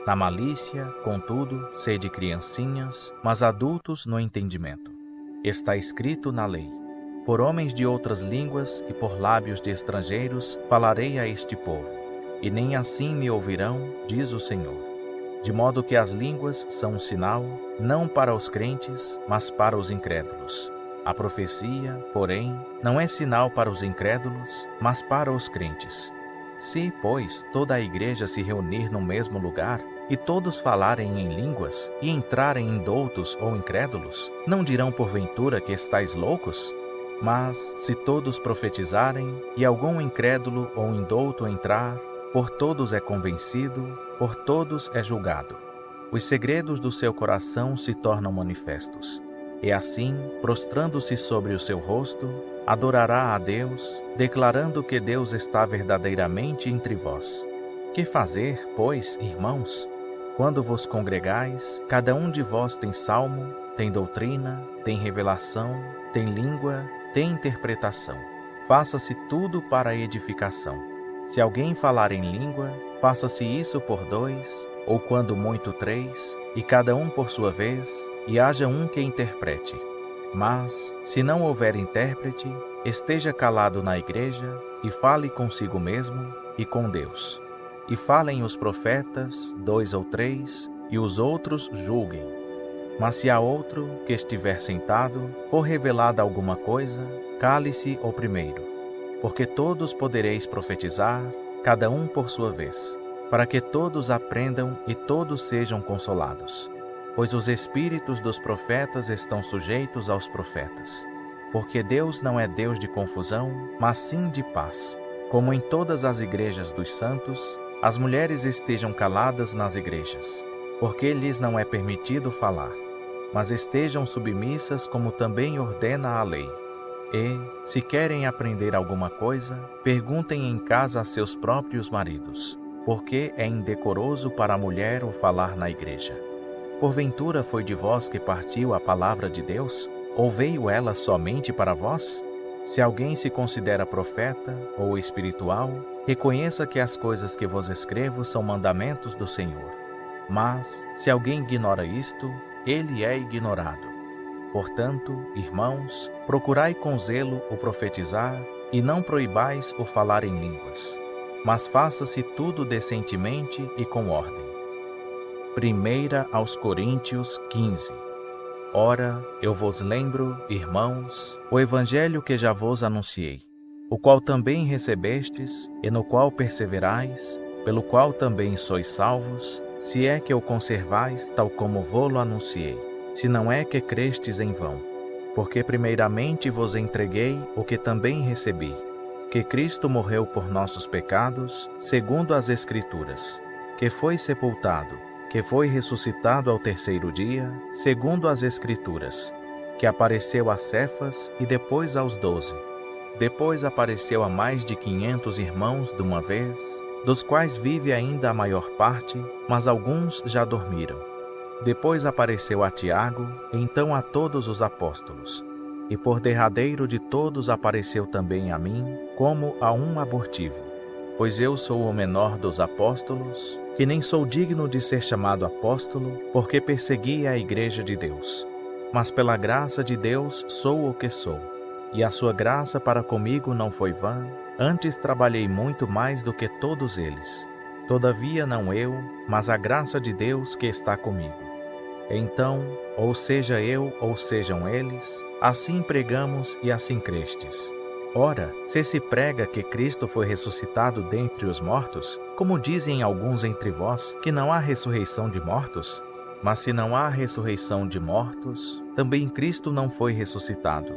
Na malícia, contudo, sede criancinhas, mas adultos no entendimento. Está escrito na lei: por homens de outras línguas e por lábios de estrangeiros falarei a este povo, e nem assim me ouvirão, diz o Senhor. De modo que as línguas são um sinal, não para os crentes, mas para os incrédulos. A profecia, porém, não é sinal para os incrédulos, mas para os crentes. Se, pois, toda a igreja se reunir no mesmo lugar, e todos falarem em línguas, e entrarem indoutos ou incrédulos, não dirão porventura que estáis loucos? Mas, se todos profetizarem, e algum incrédulo ou indouto entrar, por todos é convencido, por todos é julgado. Os segredos do seu coração se tornam manifestos. E assim, prostrando-se sobre o seu rosto, adorará a Deus, declarando que Deus está verdadeiramente entre vós. Que fazer, pois, irmãos? Quando vos congregais, cada um de vós tem salmo, tem doutrina, tem revelação, tem língua, tem interpretação. Faça-se tudo para a edificação. Se alguém falar em língua, faça-se isso por 2, ou quando muito 3, e cada um por sua vez, e haja um que interprete. Mas, se não houver intérprete, esteja calado na igreja, e fale consigo mesmo e com Deus. E falem os profetas, 2 ou 3, e os outros julguem. Mas se há outro que estiver sentado, for revelada alguma coisa, cale-se o primeiro. Porque todos podereis profetizar, cada um por sua vez, para que todos aprendam e todos sejam consolados. Pois os espíritos dos profetas estão sujeitos aos profetas. Porque Deus não é Deus de confusão, mas sim de paz, Como em todas as igrejas dos santos, as mulheres estejam caladas nas igrejas, porque lhes não é permitido falar, mas estejam submissas como também ordena a lei. E, se querem aprender alguma coisa, perguntem em casa a seus próprios maridos, porque é indecoroso para a mulher o falar na igreja. Porventura foi de vós que partiu a palavra de Deus, ou veio ela somente para vós? Se alguém se considera profeta ou espiritual, reconheça que as coisas que vos escrevo são mandamentos do Senhor. Mas, se alguém ignora isto, ele é ignorado. Portanto, irmãos, procurai com zelo o profetizar, e não proibais o falar em línguas, mas faça-se tudo decentemente e com ordem. 1 aos Coríntios 15. Ora, eu vos lembro, irmãos, o evangelho que já vos anunciei, o qual também recebestes, e no qual perseverais, pelo qual também sois salvos, se é que o conservais tal como vô-lo anunciei, se não é que crestes em vão. Porque primeiramente vos entreguei o que também recebi, que Cristo morreu por nossos pecados, segundo as Escrituras, que foi sepultado, que foi ressuscitado ao terceiro dia, segundo as Escrituras, que apareceu a Cefas e depois aos 12. Depois apareceu a mais de 500 irmãos de uma vez, dos quais vive ainda a maior parte, mas alguns já dormiram. Depois apareceu a Tiago, e então a todos os apóstolos. E por derradeiro de todos apareceu também a mim, como a um abortivo. Pois eu sou o menor dos apóstolos, que nem sou digno de ser chamado apóstolo, porque persegui a igreja de Deus. Mas pela graça de Deus sou o que sou. E a sua graça para comigo não foi vã, antes trabalhei muito mais do que todos eles. Todavia não eu, mas a graça de Deus que está comigo. Então, ou seja eu, ou sejam eles, assim pregamos e assim crestes. Ora, se prega que Cristo foi ressuscitado dentre os mortos, como dizem alguns entre vós, que não há ressurreição de mortos? Mas se não há ressurreição de mortos, também Cristo não foi ressuscitado.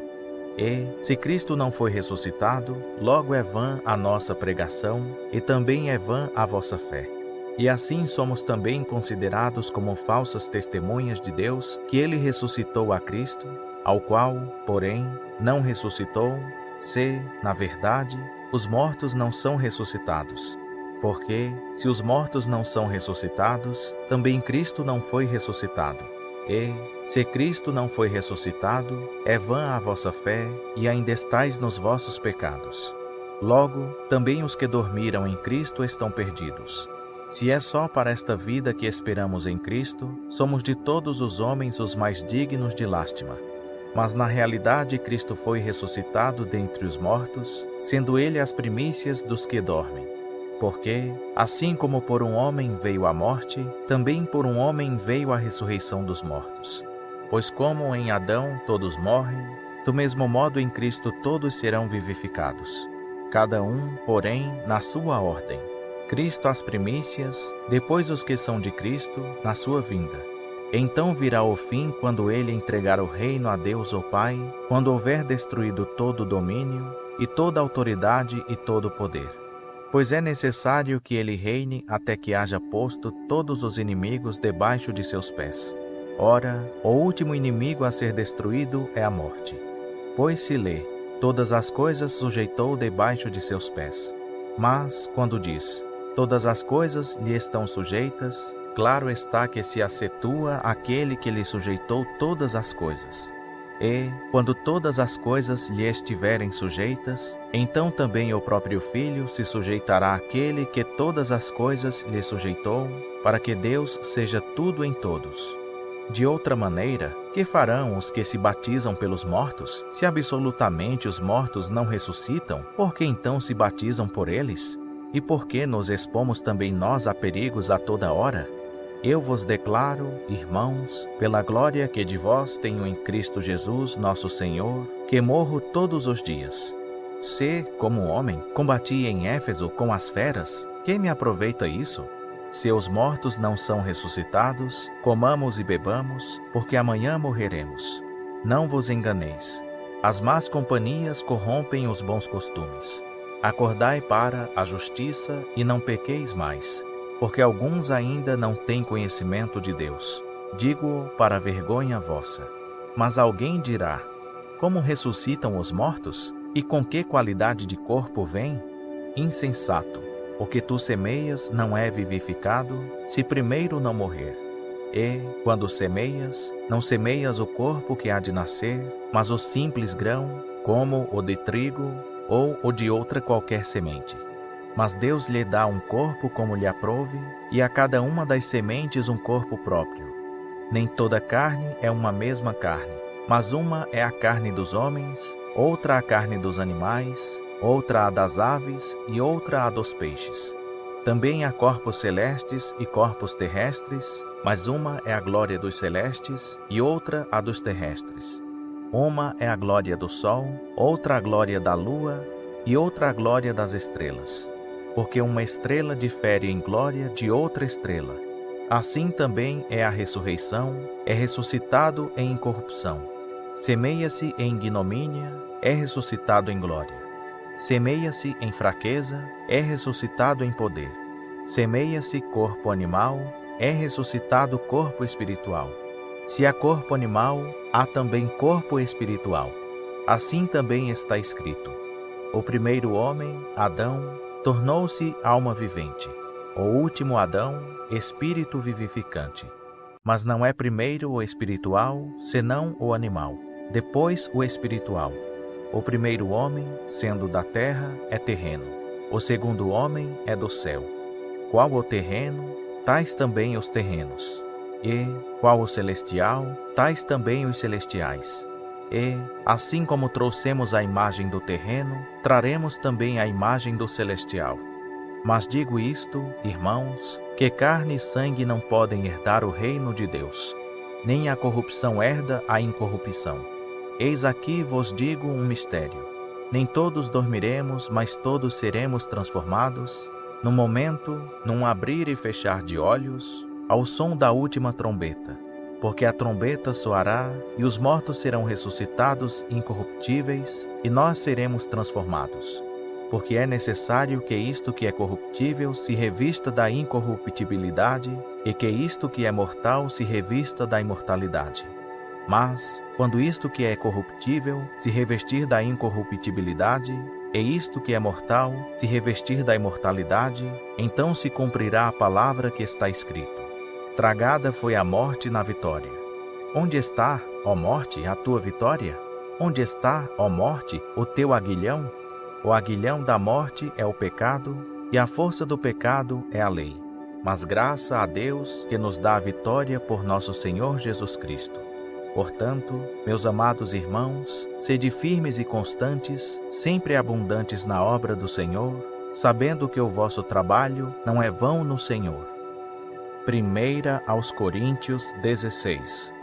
E, se Cristo não foi ressuscitado, logo é vã a nossa pregação, e também é vã a vossa fé. E assim somos também considerados como falsas testemunhas de Deus, que Ele ressuscitou a Cristo, ao qual, porém, não ressuscitou, se, na verdade, os mortos não são ressuscitados. Porque, se os mortos não são ressuscitados, também Cristo não foi ressuscitado. E, se Cristo não foi ressuscitado, é vã a vossa fé, e ainda estáis nos vossos pecados. Logo, também os que dormiram em Cristo estão perdidos. Se é só para esta vida que esperamos em Cristo, somos de todos os homens os mais dignos de lástima. Mas na realidade Cristo foi ressuscitado dentre os mortos, sendo Ele as primícias dos que dormem. Porque, assim como por um homem veio a morte, também por um homem veio a ressurreição dos mortos. Pois como em Adão todos morrem, do mesmo modo em Cristo todos serão vivificados. Cada um, porém, na sua ordem. Cristo as primícias, depois os que são de Cristo, na sua vinda. Então virá o fim quando Ele entregar o reino a Deus o Pai, quando houver destruído todo o domínio, e toda autoridade e todo o poder. Pois é necessário que Ele reine até que haja posto todos os inimigos debaixo de seus pés. Ora, o último inimigo a ser destruído é a morte. Pois se lê, todas as coisas sujeitou debaixo de seus pés. Mas, quando diz, todas as coisas lhe estão sujeitas, claro está que se assetua aquele que lhe sujeitou todas as coisas. E, quando todas as coisas lhe estiverem sujeitas, então também o próprio Filho se sujeitará àquele que todas as coisas lhe sujeitou, para que Deus seja tudo em todos. De outra maneira, que farão os que se batizam pelos mortos? Se absolutamente os mortos não ressuscitam, por que então se batizam por eles? E por que nos expomos também nós a perigos a toda hora? Eu vos declaro, irmãos, pela glória que de vós tenho em Cristo Jesus, nosso Senhor, que morro todos os dias. Se, como homem, combati em Éfeso com as feras, que me aproveita isso? Se os mortos não são ressuscitados, comamos e bebamos, porque amanhã morreremos. Não vos enganeis. As más companhias corrompem os bons costumes. Acordai para a justiça e não pequeis mais, porque alguns ainda não têm conhecimento de Deus. Digo-o para vergonha vossa. Mas alguém dirá: como ressuscitam os mortos? E com que qualidade de corpo vêm? Insensato, o que tu semeias não é vivificado, se primeiro não morrer. E, quando semeias, não semeias o corpo que há de nascer, mas o simples grão, como o de trigo, ou o de outra qualquer semente. Mas Deus lhe dá um corpo como lhe aprouve, e a cada uma das sementes um corpo próprio. Nem toda carne é uma mesma carne, mas uma é a carne dos homens, outra a carne dos animais, outra a das aves e outra a dos peixes. Também há corpos celestes e corpos terrestres, mas uma é a glória dos celestes e outra a dos terrestres. Uma é a glória do sol, outra a glória da lua e outra a glória das estrelas. Porque uma estrela difere em glória de outra estrela. Assim também é a ressurreição, é ressuscitado em incorrupção. Semeia-se em ignomínia, é ressuscitado em glória. Semeia-se em fraqueza, é ressuscitado em poder. Semeia-se corpo animal, é ressuscitado corpo espiritual. Se há corpo animal, há também corpo espiritual. Assim também está escrito: o primeiro homem, Adão, tornou-se alma vivente. O último Adão, espírito vivificante. Mas não é primeiro o espiritual, senão o animal, depois o espiritual. O primeiro homem, sendo da terra, é terreno. O segundo homem é do céu. Qual o terreno, tais também os terrenos. E, qual o celestial, tais também os celestiais. E, assim como trouxemos a imagem do terreno, traremos também a imagem do celestial. Mas digo isto, irmãos, que carne e sangue não podem herdar o reino de Deus, nem a corrupção herda a incorrupção. Eis aqui vos digo um mistério. Nem todos dormiremos, mas todos seremos transformados, no momento, num abrir e fechar de olhos, ao som da última trombeta. Porque a trombeta soará, e os mortos serão ressuscitados incorruptíveis, e nós seremos transformados. Porque é necessário que isto que é corruptível se revista da incorruptibilidade, e que isto que é mortal se revista da imortalidade. Mas, quando isto que é corruptível se revestir da incorruptibilidade, e isto que é mortal se revestir da imortalidade, então se cumprirá a palavra que está escrito: tragada foi a morte na vitória. Onde está, ó morte, a tua vitória? Onde está, ó morte, o teu aguilhão? O aguilhão da morte é o pecado, e a força do pecado é a lei. Mas graça a Deus que nos dá a vitória por nosso Senhor Jesus Cristo. Portanto, meus amados irmãos, sede firmes e constantes, sempre abundantes na obra do Senhor, sabendo que o vosso trabalho não é vão no Senhor. 1 aos Coríntios 16.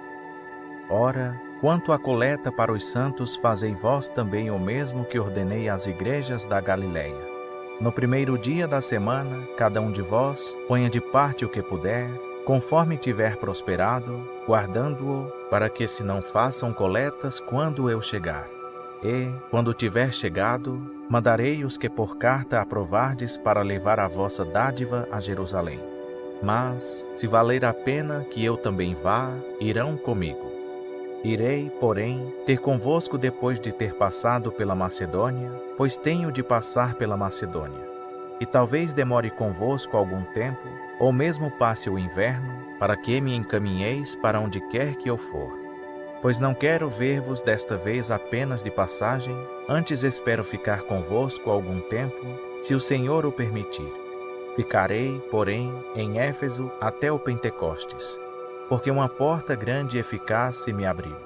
Ora, quanto à coleta para os santos, fazei vós também o mesmo que ordenei às igrejas da Galileia. No primeiro dia da semana, cada um de vós ponha de parte o que puder, conforme tiver prosperado, guardando-o, para que se não façam coletas quando eu chegar. E, quando tiver chegado, mandarei os que por carta aprovardes para levar a vossa dádiva a Jerusalém. Mas, se valer a pena que eu também vá, irão comigo. Irei, porém, ter convosco depois de ter passado pela Macedônia, pois tenho de passar pela Macedônia. E talvez demore convosco algum tempo, ou mesmo passe o inverno, para que me encaminheis para onde quer que eu for. Pois não quero ver-vos desta vez apenas de passagem, antes espero ficar convosco algum tempo, se o Senhor o permitir. Ficarei, porém, em Éfeso até o Pentecostes, porque uma porta grande e eficaz se me abriu,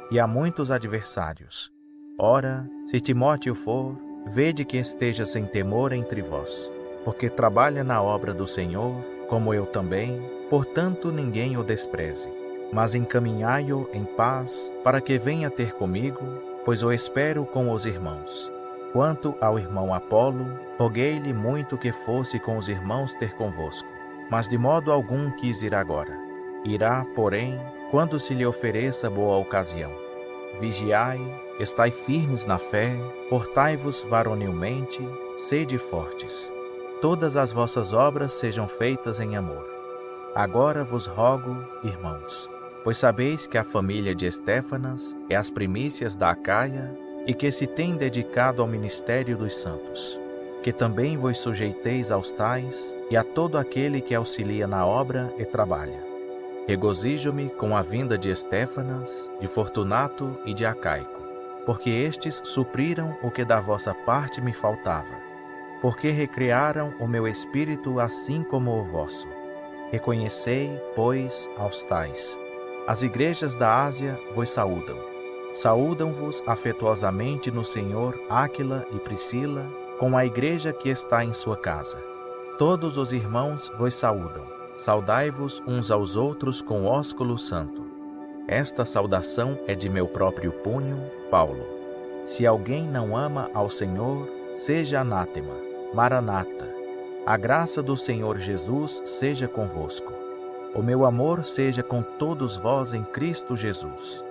e há muitos adversários. Ora, se Timóteo for, vede que esteja sem temor entre vós, porque trabalha na obra do Senhor, como eu também, portanto ninguém o despreze. Mas encaminhai-o em paz, para que venha ter comigo, pois o espero com os irmãos. Quanto ao irmão Apolo, roguei-lhe muito que fosse com os irmãos ter convosco, mas de modo algum quis ir agora. Irá, porém, quando se lhe ofereça boa ocasião. vigiai, estai firmes na fé, portai-vos varonilmente, sede fortes. Todas as vossas obras sejam feitas em amor. Agora vos rogo, irmãos, pois sabeis que a família de Estéfanas é as primícias da Acaia e que se tem dedicado ao ministério dos santos, que também vos sujeiteis aos tais e a todo aquele que auxilia na obra e trabalha. Regozijo-me com a vinda de Estéfanas, de Fortunato e de Acaico, porque estes supriram o que da vossa parte me faltava, porque recriaram o meu espírito assim como o vosso. Reconhecei, pois, aos tais. As igrejas da Ásia vos saúdam. Saúdam-vos afetuosamente no Senhor Áquila e Priscila, com a igreja que está em sua casa. Todos os irmãos vos saúdam. Saudai-vos uns aos outros com ósculo santo. Esta saudação é de meu próprio punho, Paulo. Se alguém não ama ao Senhor, seja anátema. Maranata. A graça do Senhor Jesus seja convosco. O meu amor seja com todos vós em Cristo Jesus.